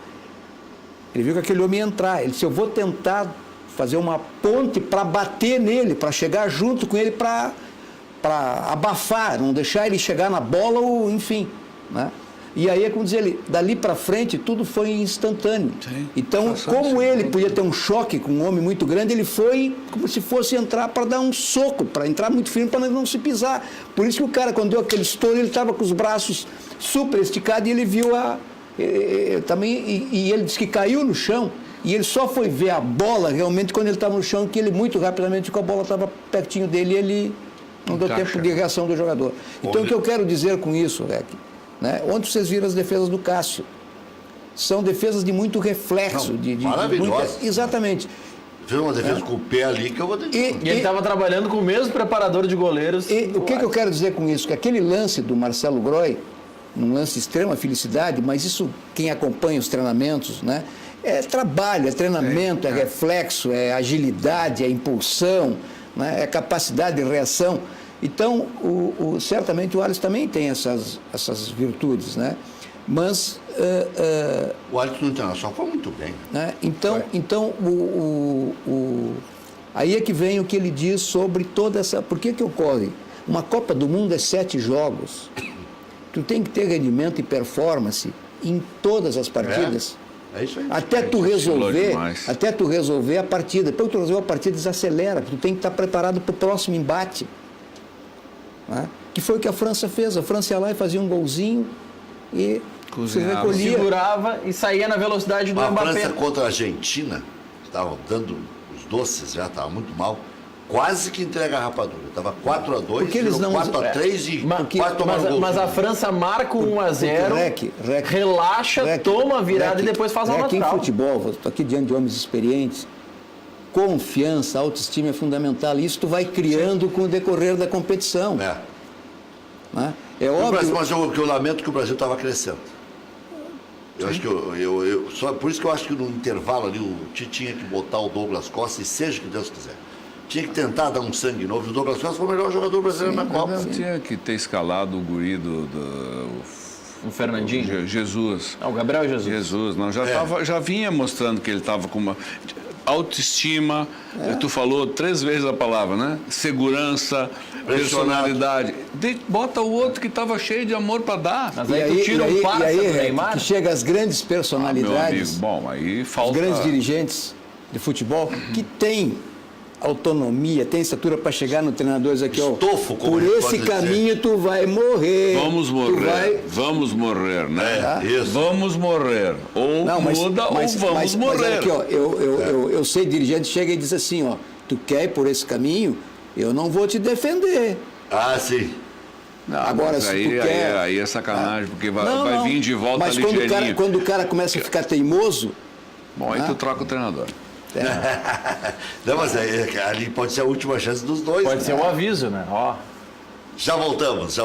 Ele viu que aquele homem ia entrar. Ele disse, eu vou tentar fazer uma ponte para bater nele, para chegar junto com ele, para abafar, não deixar ele chegar na bola, ou enfim. Né? E aí, é como dizer ele, dali para frente, tudo foi instantâneo. Sim, então, como ele podia ter um choque com um homem muito grande, ele foi como se fosse entrar para dar um soco, para entrar muito firme, para não se pisar. Por isso que o cara, quando deu aquele estouro, ele estava com os braços super esticados e ele viu e ele disse que caiu no chão. E ele só foi ver a bola realmente quando ele estava no chão, que ele muito rapidamente, com a bola estava pertinho dele e ele não deu tempo de reação do jogador. Então, o que eu quero dizer com isso, Rec? Né? Onde vocês viram as defesas do Cássio? São defesas de muito reflexo. Maravilhoso. Exatamente. Fez uma defesa com o pé ali que eu vou ter E ele estava trabalhando com o mesmo preparador de goleiros. E o que eu quero dizer com isso? Que aquele lance do Marcelo Groy, um lance de extrema felicidade, mas isso, quem acompanha os treinamentos, né? É trabalho, é treinamento, é reflexo, é agilidade, é impulsão, né? É capacidade de reação. Então, certamente o Alisson também tem essas virtudes, né? Mas... o Alisson no Internacional foi muito bem. Né? Então aí é que vem o que ele diz sobre toda essa... Por que ocorre? Uma Copa do Mundo é 7 jogos. Tu tem que ter rendimento e performance em todas as partidas. É isso aí. Até tu resolver a partida. Depois que tu resolver a partida, desacelera. Tu tem que estar preparado para o próximo embate. Né? Que foi o que a França fez. A França ia lá e fazia um golzinho e se recolhia. Segurava e saía na velocidade do Mbappé. A França contra a Argentina, estavam dando os doces, já estava muito mal. Quase que entrega a rapadura. Estava 4-2, porque eles não 4-3 e quase tomaram gol. Mas a França marca 1-0, relaxa, toma a virada e depois faz uma natural. Aqui em futebol, estou aqui diante de homens experientes, confiança, autoestima é fundamental. Isso tu vai criando com o decorrer da competição. Né? É óbvio. Mas eu lamento que o Brasil estava crescendo. Eu acho que só por isso que eu acho que no intervalo ali o Tite tinha que botar o Douglas Costa e seja o que Deus quiser. Tinha que tentar dar um sangue novo. O Douglas Costa foi o melhor jogador brasileiro na Copa. Tinha que ter escalado o guri o Fernandinho? Jesus. O Gabriel Jesus. Jesus, não, já vinha mostrando que ele estava com uma autoestima. Tu falou 3 vezes a palavra, né? Segurança, personalidade. Bota o outro que estava cheio de amor para dar. Mas aí tu tira um passe do Neymar. Que chega às grandes personalidades. Meu amigo, bom, aí falta... Os grandes dirigentes de futebol que têm autonomia, tem estatura para chegar no treinador e dizer aqui, estofo, por esse caminho tu vai morrer. Vamos morrer, né? Isso. Vamos morrer. Ou muda ou vamos morrer. Mas aqui, eu sei, dirigente chega e diz assim, tu quer ir por esse caminho, eu não vou te defender. Ah, sim. Não, agora, se tu quer... Aí é sacanagem, porque vai vir de volta mas ligeirinho. Quando o cara começa a ficar teimoso... Bom, aí tu troca o treinador. Não, mas ali pode ser a última chance dos dois. Pode ser um aviso, né? Já voltamos.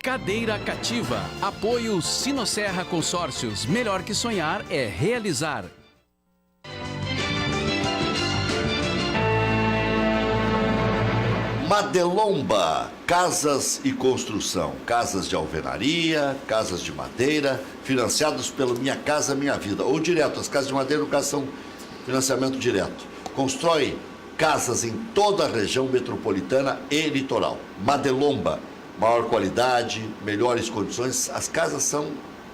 Cadeira cativa. Apoio Sinosserra Consórcios. Melhor que sonhar é realizar. Madelomba, casas e construção. Casas de alvenaria, casas de madeira, financiados pelo Minha Casa Minha Vida. Ou direto, as casas de madeira, no caso, são financiamento direto. Constrói casas em toda a região metropolitana e litoral. Madelomba, maior qualidade, melhores condições. As casas são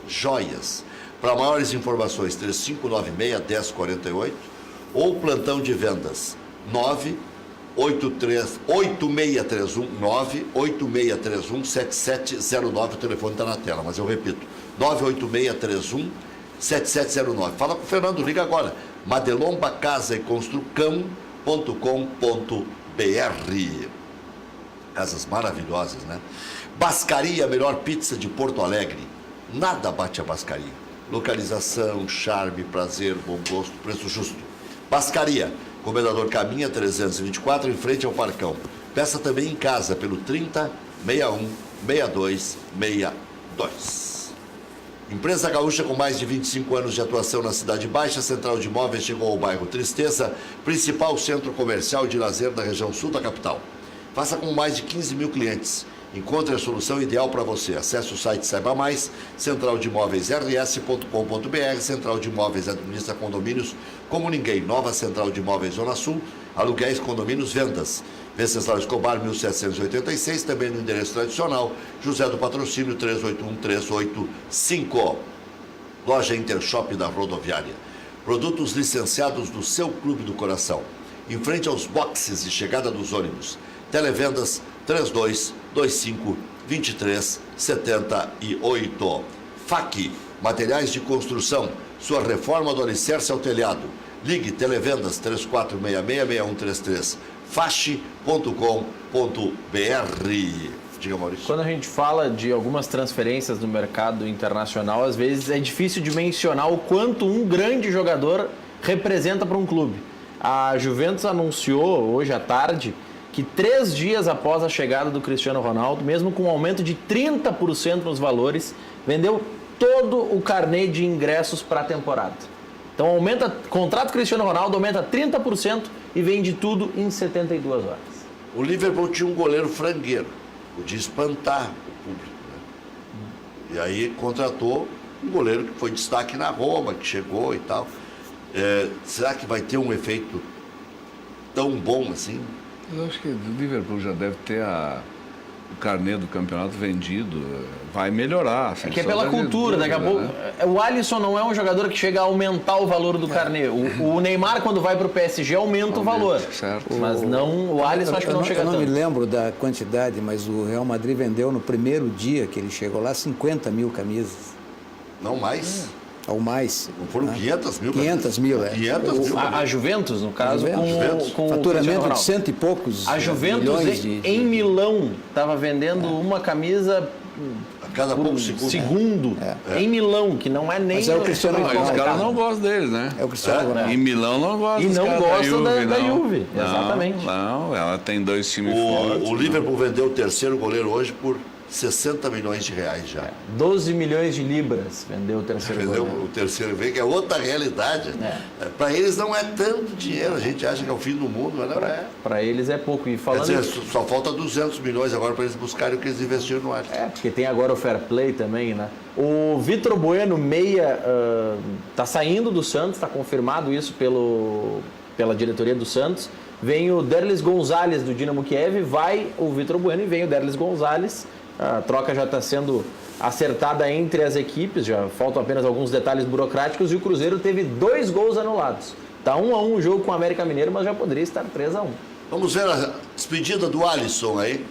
joias. Para maiores informações, 3596-1048 ou plantão de vendas 98631-7709. O telefone está na tela, mas eu repito, 98631-7709. Fala com o Fernando, liga agora. Madelomba Casa e Construcão.com.br. Casas maravilhosas, né? Bascaria, a melhor pizza de Porto Alegre. Nada bate a Bascaria. Localização, charme, prazer, bom gosto, preço justo. Bascaria, Comendador Caminha 324, em frente ao Parcão. Peça também em casa pelo 30 61 62 62. Empresa gaúcha com mais de 25 anos de atuação na Cidade Baixa, Central de Imóveis chegou ao bairro Tristeza, principal centro comercial de lazer da região sul da capital. Faça com mais de 15 mil clientes Encontre a solução ideal para você. Acesse o site Saiba Mais, centraldemóveisrs.com.br. Central de Imóveis administra condomínios como ninguém. Nova Central de Imóveis Zona Sul, aluguéis, condomínios, vendas. Venceslau Escobar, 1786, também no endereço tradicional, José do Patrocínio, 381-385. Loja Intershop da Rodoviária. Produtos licenciados do seu clube do coração. Em frente aos boxes de chegada dos ônibus. Televendas 3225-2378. FAC, materiais de construção. Sua reforma do alicerce ao telhado. Ligue Televendas 3466-6133. fache.com.br. Diga, Maurício. Quando a gente fala de algumas transferências no mercado internacional, às vezes é difícil de mencionar o quanto um grande jogador representa para um clube. A Juventus anunciou hoje à tarde que 3 dias após a chegada do Cristiano Ronaldo, mesmo com um aumento de 30% nos valores, vendeu todo o carnê de ingressos para a temporada. Então aumenta, contrato Cristiano Ronaldo aumenta 30% e vende tudo em 72 horas. O Liverpool tinha um goleiro frangueiro, podia espantar o público, né? E aí contratou um goleiro que foi destaque na Roma, que chegou e tal. Será que vai ter um efeito tão bom assim? Eu acho que o Liverpool já deve ter o carnê do campeonato vendido, vai melhorar. É que é pela cultura, daqui a pouco. Né? O Alisson não é um jogador que chega a aumentar o valor do carnê. O Neymar, quando vai para o PSG, aumenta o valor. Certo. Mas não, o Alisson acho que não chega tanto. Eu não me lembro da quantidade, mas o Real Madrid vendeu no primeiro dia que ele chegou lá 50 mil camisas. Não mais? Ou mais. Não foram 500 mil? 500 mil, é. 500 mil. A Juventus, no caso, com faturamento de 100 e poucos a Juventus em Milão estava vendendo uma camisa a cada pouco segundo. Em Milão, que não é nem... Mas é o Cristiano Ronaldo. Os caras não gostam deles, né? É o Cristiano Ronaldo. Em Milão não gosta. E não gosta da Juve. Não, exatamente. Não, ela tem 2 times fortes. O Liverpool vendeu o terceiro goleiro hoje por 60 milhões de reais já. 12 milhões de libras vendeu o terceiro Vendeu goleiro. o terceiro veio, que é outra realidade. Para eles não é tanto dinheiro, a gente acha que é o fim do mundo, mas não é. Para eles é pouco. E Quer falando dizer, só falta 200 milhões agora para eles buscarem o que eles investiram no ar. porque tem agora o fair play também, né? O Vitor Bueno, meia, tá saindo do Santos, está confirmado isso pela diretoria do Santos. Vem o Derlis Gonzalez do Dinamo Kiev, vai o Vitor Bueno e vem o Derlis Gonzalez. A troca já está sendo acertada entre as equipes, já faltam apenas alguns detalhes burocráticos e o Cruzeiro teve 2 gols anulados. Está 1-1 o jogo com o América Mineiro, mas já poderia estar 3-1. Vamos ver a despedida do Alisson aí.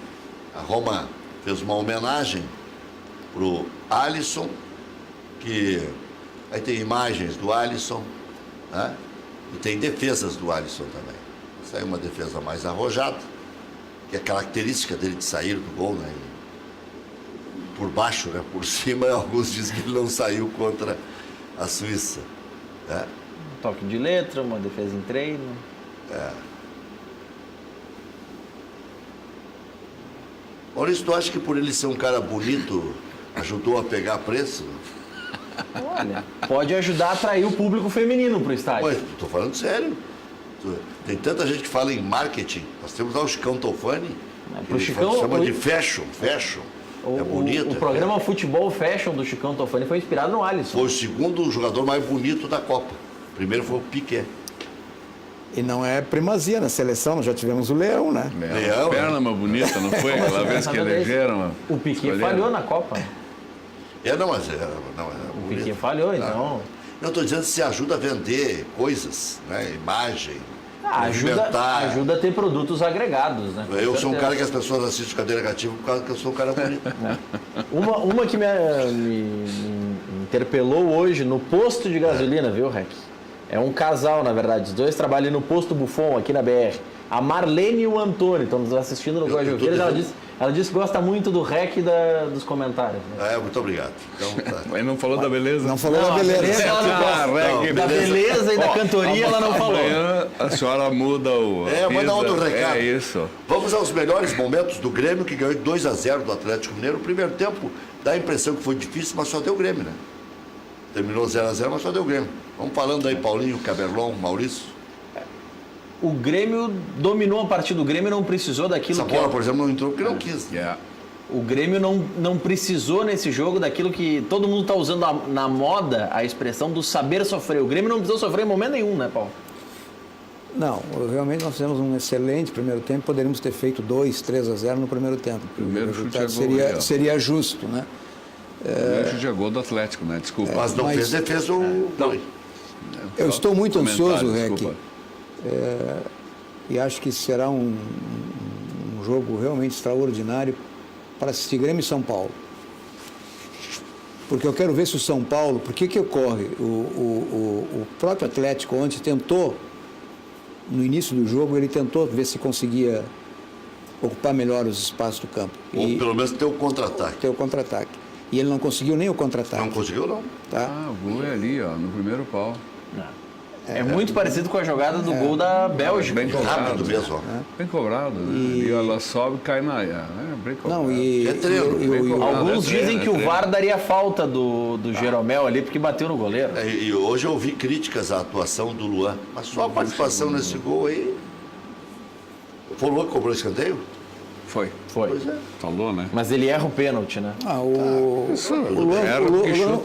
A Roma fez uma homenagem pro Alisson, que aí tem imagens do Alisson, né? E tem defesas do Alisson também. Essa é uma defesa mais arrojada, que é característica dele de sair do gol, né? Por baixo, né? Por cima, alguns dizem que ele não saiu contra a Suíça. Né? Um toque de letra, uma defesa em treino. Maurício, tu acha que por ele ser um cara bonito ajudou a pegar preço? Olha, pode ajudar a atrair o público feminino para o estádio. Mas tô falando sério. Tem tanta gente que fala em marketing. Nós temos lá o Chicão Tofani. Pro Chicão, chama de fashion. É bonito. O programa Futebol Fashion do Chicão Tofani foi inspirado no Alisson. Foi o segundo jogador mais bonito da Copa. Primeiro foi o Piquet. E não é primazia na seleção, nós já tivemos o Leão, né? Leão. Perna mais bonita, não foi? Aquela vez que elegeram. O Piquet falhou na Copa. O Piquet falhou, então. Eu estou dizendo que se ajuda a vender coisas, né? Imagem. Ajuda a ter produtos agregados, né? Eu sou um cara que as pessoas assistem Cadeira Cativa por causa que eu sou um cara bonito. Uma que me interpelou hoje no posto de gasolina, viu, Rec? É um casal, na verdade. Os dois trabalham no posto Buffon, aqui na BR. A Marlene e o Antônio estão nos assistindo no Goiás Jogueiros. Ela disse que gosta muito do Rec e dos comentários. Né? Muito obrigado. Então, Mas não falou da beleza? Não falou da beleza. Ela não gosta. Da beleza e da cantoria ela não falou. Amanhã a senhora muda o... vai dar outro recado. É isso. Vamos aos melhores momentos do Grêmio, que ganhou 2-0 do Atlético Mineiro. O primeiro tempo dá a impressão que foi difícil, mas só deu o Grêmio, né? Terminou 0-0, mas só deu o Grêmio. Vamos falando aí, Paulinho, Caberlon, Maurício. O Grêmio dominou a partida. O Grêmio não precisou daquilo Essa bola, por exemplo, não entrou porque não quis. O Grêmio não precisou nesse jogo daquilo que todo mundo está usando na moda, a expressão do saber sofrer. O Grêmio não precisou sofrer em momento nenhum, né, Paulo? Não, realmente nós fizemos um excelente primeiro tempo, poderíamos ter feito 2-3-0 no primeiro tempo. Primeiro chute a gol, seria justo, né? Primeiro chute a gol do Atlético, né? Desculpa. Mas não fez defesa o... Eu estou muito ansioso, Rec, desculpa. e acho que será um jogo realmente extraordinário para assistir Grêmio e São Paulo. Porque eu quero ver se o São Paulo... Por que ocorre? O próprio Atlético ontem tentou, no início do jogo, ele tentou ver se conseguia ocupar melhor os espaços do campo. Ou pelo menos ter o contra-ataque. Ter o contra-ataque. E ele não conseguiu nem o contra-ataque. Não conseguiu, não. Tá? O gol é ali, ó, no primeiro pau. É muito parecido com a jogada do gol da Bélgica. Bem cobrado. Rápido mesmo, ó. Bem cobrado, né? E ela sobe e cai na... bem cobrado. Não, e... É treino. Alguns dizem que o VAR daria falta do Jeromel ali, porque bateu no goleiro. E hoje eu ouvi críticas à atuação do Luan. Mas só a participação nesse gol aí... Foi o Luan que cobrou o escanteio? Foi. Pois é. Falou, né? Mas ele erra o pênalti, né? O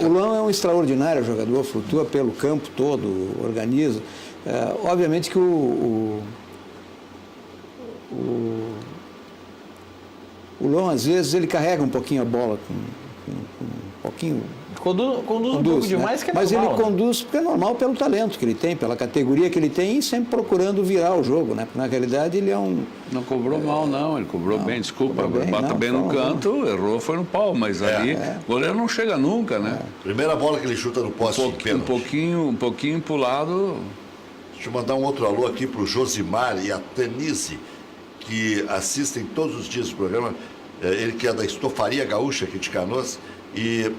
Luan é um extraordinário jogador, flutua pelo campo todo, organiza. Obviamente que o Luan, às vezes, ele carrega um pouquinho a bola, um pouquinho... Conduz um pouco demais, que é mas normal, ele conduz porque é normal pelo talento que ele tem, pela categoria que ele tem e sempre procurando virar o jogo, né? Porque, na realidade, ele é um... Não cobrou mal, não. Ele cobrou bem, desculpa. Bata bem no canto, errou, foi no pau. Mas ali, o goleiro não chega nunca, né? Primeira bola que ele chuta no poste de pênalti. Um pouquinho pro lado... Deixa eu mandar um outro alô aqui pro Josimar e a Tanise, que assistem todos os dias o programa. Ele que é da Estofaria Gaúcha aqui de Canoas. E...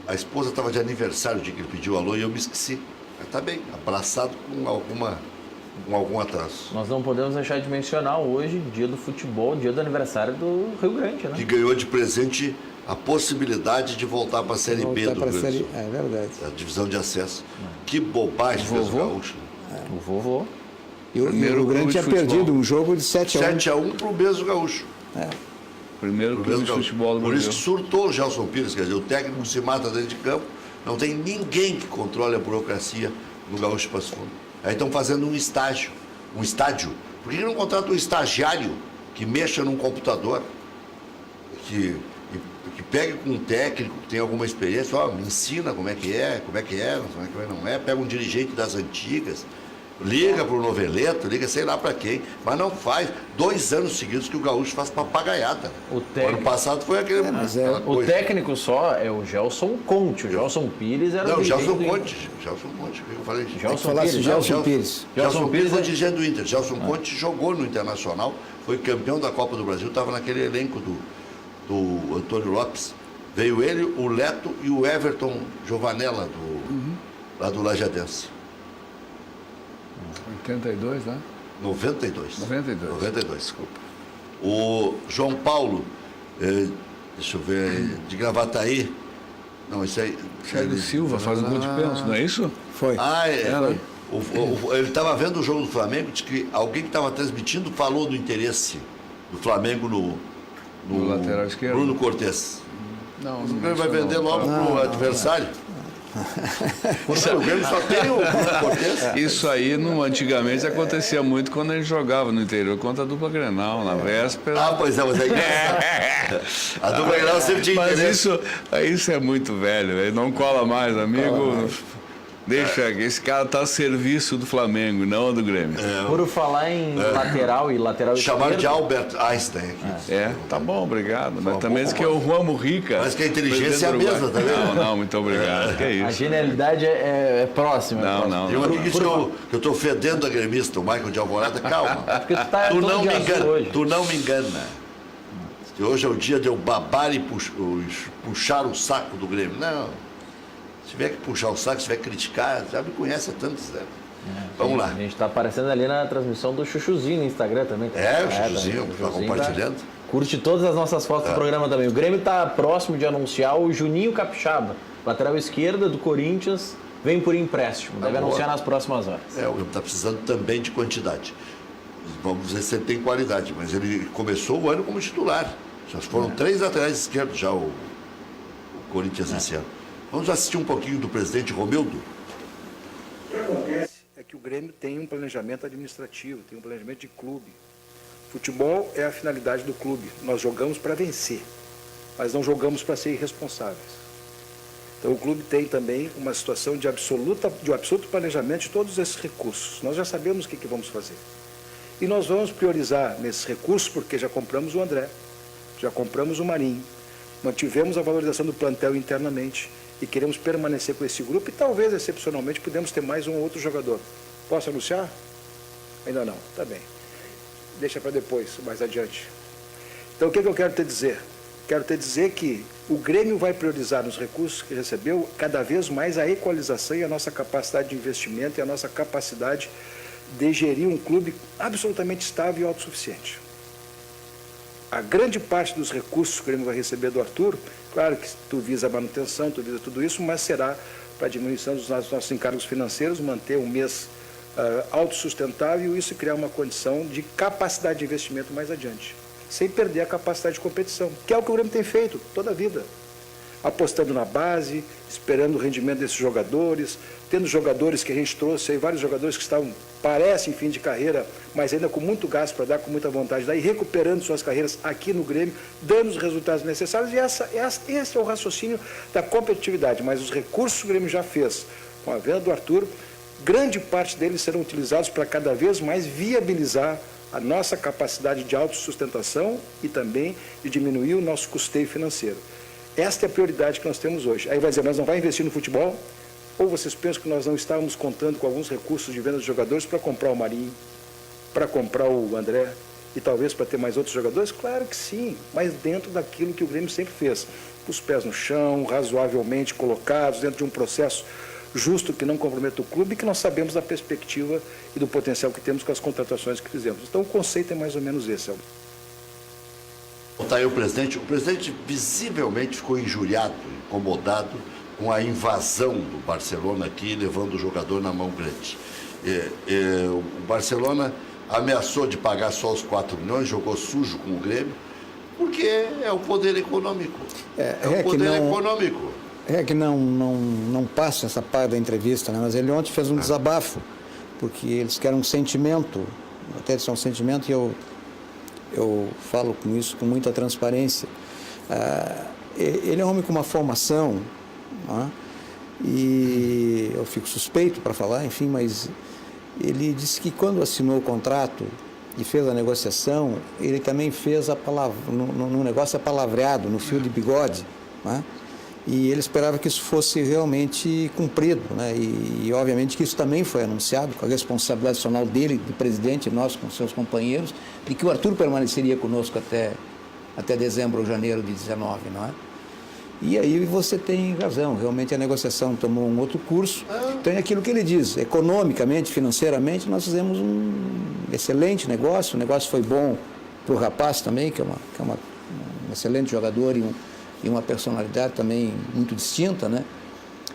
a esposa estava de aniversário o dia que ele pediu alô e eu me esqueci. Mas tá bem, abraçado com algum atraso. Nós não podemos deixar de mencionar hoje, dia do futebol, dia do aniversário do Rio Grande, né? Que ganhou de presente a possibilidade de voltar para a Série B do Rio Grande do Sul. É verdade. A divisão de acesso. Que bobagem fez o Gaúcho. O vovô. E o Rio Grande tinha perdido um jogo de 7-1. 7-1 para o mesmo Gaúcho. Primeiro clube de futebol do Por Brasil. isso que surtou o Gelson Pires, quer dizer, o técnico se mata dentro de campo, não tem ninguém que controle a burocracia no Gaúcho Passo Fundo. Aí estão fazendo um estádio. Por que não contrata um estagiário que mexa num computador, que pegue com um técnico que tem alguma experiência, me ensina como é que não é, pega um dirigente das antigas, liga para o Noveleto, liga sei lá para quem, mas não faz. 2 anos seguidos que o Gaúcho faz papagaiada. O ano passado foi aquele... O técnico só é o Gelson Conte, o Gelson Pires era o Gelson Conte, eu falei... Gelson Pires. Gelson Pires foi dirigente do Inter. Gelson Conte jogou no Internacional, foi campeão da Copa do Brasil, estava naquele elenco do Antônio Lopes. Veio ele, o Leto e o Everton Giovanella, lá do Lajadense. 82, né? 92, desculpa. O João Paulo, deixa eu ver, de Gravataí. Não, isso aí... Thiago Silva faz um gol de pênalti, não é isso? Foi. Ele estava vendo o jogo do Flamengo, disse que alguém que estava transmitindo falou do interesse do Flamengo no lateral esquerdo. Bruno Cortes. Não, ele vai vender logo pro adversário. O Grêmio só tem o Cortes. Isso aí, antigamente, acontecia muito quando ele jogava no interior contra a dupla Grenal, na véspera. Pois é, mas aí... A dupla Grenal sempre tinha interesse. Mas isso é muito velho, ele não cola mais, amigo. Deixa, esse cara tá a serviço do Flamengo, não do Grêmio. Por falar em lateral e lateral esquerdo... Chamaram de Albert Einstein aqui. Tá bom, obrigado. Mas também diz que é o Juan Mujica. Mas que a inteligência é a mesma, tá vendo? Não, muito obrigado. Que é isso? A genialidade é próxima. Não. Eu aqui disse que eu estou fedendo a gremista, o Michael de Alvorada. Calma. Porque tu não me engana. Tu não me engana. Que hoje é o dia de eu babar e puxar o saco do Grêmio. Não. Se tiver que puxar o saco, se tiver que criticar, já me conhece há tantos anos. Vamos lá. A gente está aparecendo ali na transmissão do Chuchuzinho no Instagram também. O Chuchuzinho está compartilhando. Curte todas as nossas fotos do programa também. O Grêmio está próximo de anunciar o Juninho Capixaba, lateral esquerda do Corinthians, vem por empréstimo. Deve anunciar nas próximas horas. O Grêmio está precisando também de quantidade. Vamos ver se ele tem qualidade, mas ele começou o ano como titular. Já foram 3 laterais esquerdos já o Corinthians esse ano. Vamos assistir um pouquinho do presidente Romildo. O que acontece é que o Grêmio tem um planejamento administrativo, tem um planejamento de clube. Futebol é a finalidade do clube. Nós jogamos para vencer, mas não jogamos para ser irresponsáveis. Então o clube tem também uma situação de absoluto planejamento de todos esses recursos. Nós já sabemos o que vamos fazer. E nós vamos priorizar nesses recursos porque já compramos o André, já compramos o Marinho, mantivemos a valorização do plantel internamente e queremos permanecer com esse grupo e talvez, excepcionalmente, podemos ter mais um ou outro jogador. Posso anunciar? Ainda não. Tá bem. Deixa para depois, mais adiante. Então, o que eu quero te dizer? Quero te dizer que o Grêmio vai priorizar nos recursos que recebeu cada vez mais a equalização e a nossa capacidade de investimento e a nossa capacidade de gerir um clube absolutamente estável e autossuficiente. A grande parte dos recursos que o Grêmio vai receber do Arthur, claro que tu visa a manutenção, tu visa tudo isso, mas será para a diminuição dos nossos encargos financeiros, manter um mês autossustentável e isso criar uma condição de capacidade de investimento mais adiante, sem perder a capacidade de competição, que é o que o Grêmio tem feito toda a vida. Apostando na base, esperando o rendimento desses jogadores, tendo jogadores que a gente trouxe aí, vários jogadores que estavam, parecem em fim de carreira, mas ainda com muito gasto para dar, com muita vontade, daí recuperando suas carreiras aqui no Grêmio, dando os resultados necessários, e esse é o raciocínio da competitividade, mas os recursos que o Grêmio já fez com a venda do Arthur, grande parte deles serão utilizados para cada vez mais viabilizar a nossa capacidade de autossustentação e também de diminuir o nosso custeio financeiro. Esta é a prioridade que nós temos hoje. Aí vai dizer, mas não vai investir no futebol? Ou vocês pensam que nós não estávamos contando com alguns recursos de venda de jogadores para comprar o Marinho, para comprar o André e talvez para ter mais outros jogadores? Claro que sim, mas dentro daquilo que o Grêmio sempre fez. Os pés no chão, razoavelmente colocados, dentro de um processo justo que não comprometa o clube e que nós sabemos da perspectiva e do potencial que temos com as contratações que fizemos. Então o conceito é mais ou menos esse, Alberto. Está aí o presidente visivelmente ficou injuriado, incomodado com a invasão do Barcelona aqui, levando o jogador na mão grande. O Barcelona ameaçou de pagar só os 4 milhões, jogou sujo com o Grêmio, porque é o poder econômico. O poder econômico. É que não passa essa parte da entrevista, né? Mas ele ontem fez um desabafo, porque eles querem um sentimento, até isso é um sentimento e eu falo com isso com muita transparência. Ele é um homem com uma formação, né? E eu fico suspeito para falar, enfim, mas ele disse que quando assinou o contrato e fez a negociação, ele também fez a palavra, no negócio apalavreado, no fio de bigode, né? E ele esperava que isso fosse realmente cumprido, né? E obviamente que isso também foi anunciado com a responsabilidade adicional dele, do presidente, nós com seus companheiros, de que o Arthur permaneceria conosco até dezembro ou janeiro de 19, não é? E aí você tem razão, realmente a negociação tomou um outro curso. Então é aquilo que ele diz, economicamente, financeiramente, nós fizemos um excelente negócio, o negócio foi bom para o rapaz também, que é um excelente jogador e uma personalidade também muito distinta, né?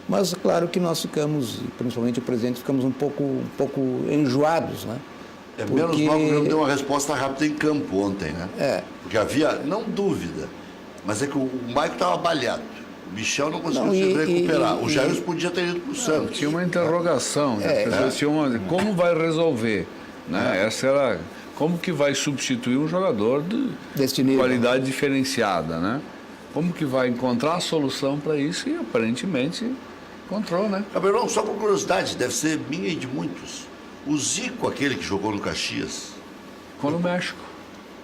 Mas claro que nós ficamos, principalmente o presidente, ficamos um pouco enjoados, né? Menos mal que o Grêmio deu uma resposta rápida em campo ontem, né? Porque havia, não dúvida, mas é que o Maicon estava baleado. O Michel não conseguiu se recuperar. O Jair podia ter ido para o Santos. Tinha uma interrogação, né? Como vai resolver? Né? Essa era, como que vai substituir um jogador de qualidade diferenciada, né? Como que vai encontrar a solução para isso? E aparentemente encontrou, né? Cabelão, só por curiosidade, deve ser minha e de muitos. O Zico, aquele que jogou no Caxias, ficou no México.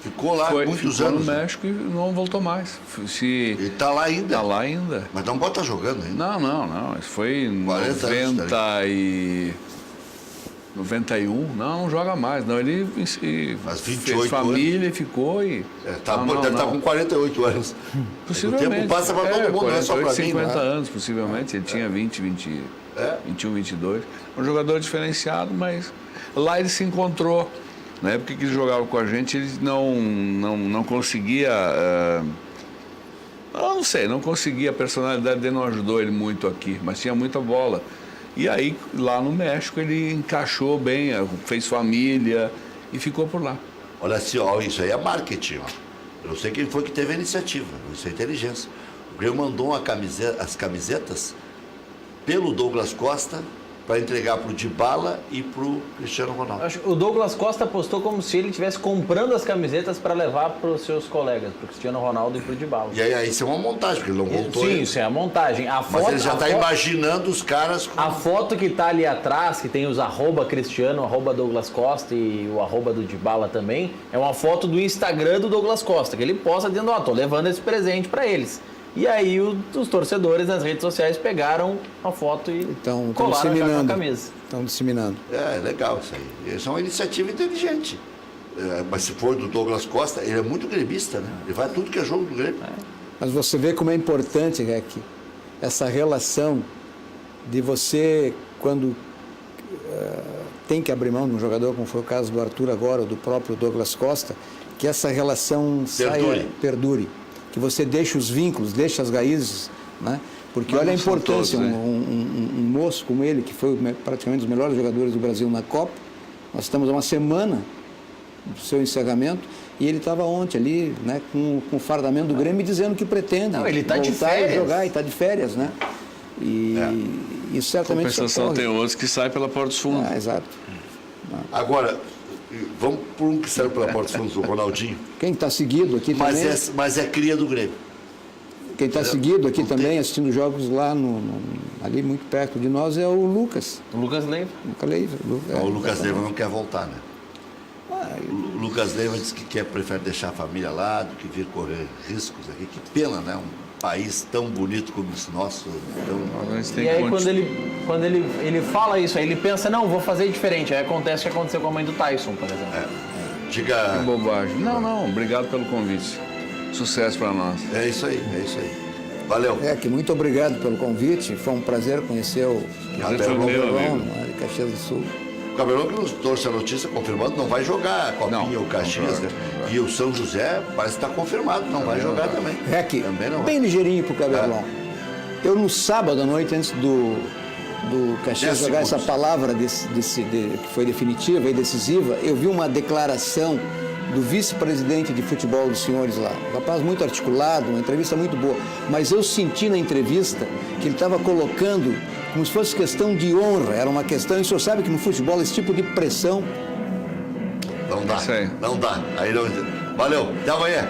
Ficou lá muitos anos. Ficou no México e não voltou mais. Ele está lá ainda? Está lá ainda. Mas não pode estar jogando ainda. Não. Isso foi em 91, não joga mais. Não, ele fez família e ficou e... deve estar com 48 anos. Possivelmente. O tempo passa para todo mundo, não é só para mim. 50 anos, possivelmente. Ele tinha 21, 22. Um jogador diferenciado, mas lá ele se encontrou. Na época que ele jogava com a gente, ele não conseguia... não sei, não conseguia. A personalidade dele não ajudou ele muito aqui, mas tinha muita bola. E aí, lá no México, ele encaixou bem, fez família e ficou por lá. Olha assim, isso aí é marketing. Eu sei quem foi que teve a iniciativa, isso é inteligência. O Grêmio mandou as camisetas pelo Douglas Costa para entregar para o Dybala e para o Cristiano Ronaldo. O Douglas Costa postou como se ele estivesse comprando as camisetas para levar para os seus colegas, para o Cristiano Ronaldo e para o Dybala. E aí isso é uma montagem, porque ele não voltou. Sim, isso é a montagem. Mas ele já está imaginando os caras... A foto que está ali atrás, que tem os @Cristiano, @Douglas Costa e o @ do Dybala também, é uma foto do Instagram do Douglas Costa, que ele posta dizendo, tô levando esse presente para eles. E aí os torcedores nas redes sociais pegaram a foto e colaram já na camisa. Estão disseminando. É legal isso aí. Isso é uma iniciativa inteligente. Mas se for do Douglas Costa, ele é muito gremista, né? Ele vai tudo que é jogo do Grêmio. Mas você vê como é importante, Rec, essa relação de você, quando tem que abrir mão de um jogador, como foi o caso do Arthur agora, ou do próprio Douglas Costa, que essa relação perdure. Que você deixe os vínculos, deixe as raízes, né? Porque olha a importância, um moço como ele, que foi praticamente um dos melhores jogadores do Brasil na Copa, nós estamos há uma semana do seu encerramento, e ele estava ontem ali, né, com o fardamento do Grêmio, dizendo que pretende ele está de férias. Jogar, e está de férias, né? E isso certamente... Compensação tem outros que saem pela porta dos fundos. Exato. Agora, vamos por um que saiu pela porta dos fundos, o Ronaldinho. Quem está seguido aqui também... Mas é cria do Grêmio. Quem está seguido aqui também, assistindo jogos lá, ali muito perto de nós, é o Lucas. O Lucas Leiva. O Lucas Leiva não quer voltar, né? O Lucas Leiva disse que prefere deixar a família lá do que vir correr riscos aqui. Que pena, né? Um país tão bonito como esse nosso. E aí quando ele fala isso, aí ele pensa, não, vou fazer diferente. Aí acontece o que aconteceu com a mãe do Tyson, por exemplo. Diga... Que bobagem. Não, obrigado pelo convite. Sucesso para nós. É isso aí. Valeu. Muito obrigado pelo convite. Foi um prazer conhecer o Cabelão, de Caxias do Sul. O Cabelão que nos trouxe a notícia confirmando, não vai jogar a Copinha ou Caxias, né? E o São José parece que está confirmado, não vai jogar também. Também não bem ligeirinho pro Cabelão. Eu no sábado à noite, antes do Caxias jogar essa palavra que foi definitiva e decisiva, eu vi uma declaração do vice-presidente de futebol dos senhores lá. Um rapaz muito articulado, uma entrevista muito boa. Mas eu senti na entrevista que ele estava colocando como se fosse questão de honra. Era uma questão, e o senhor sabe que no futebol esse tipo de pressão... Não dá. Aí não... Valeu, até amanhã.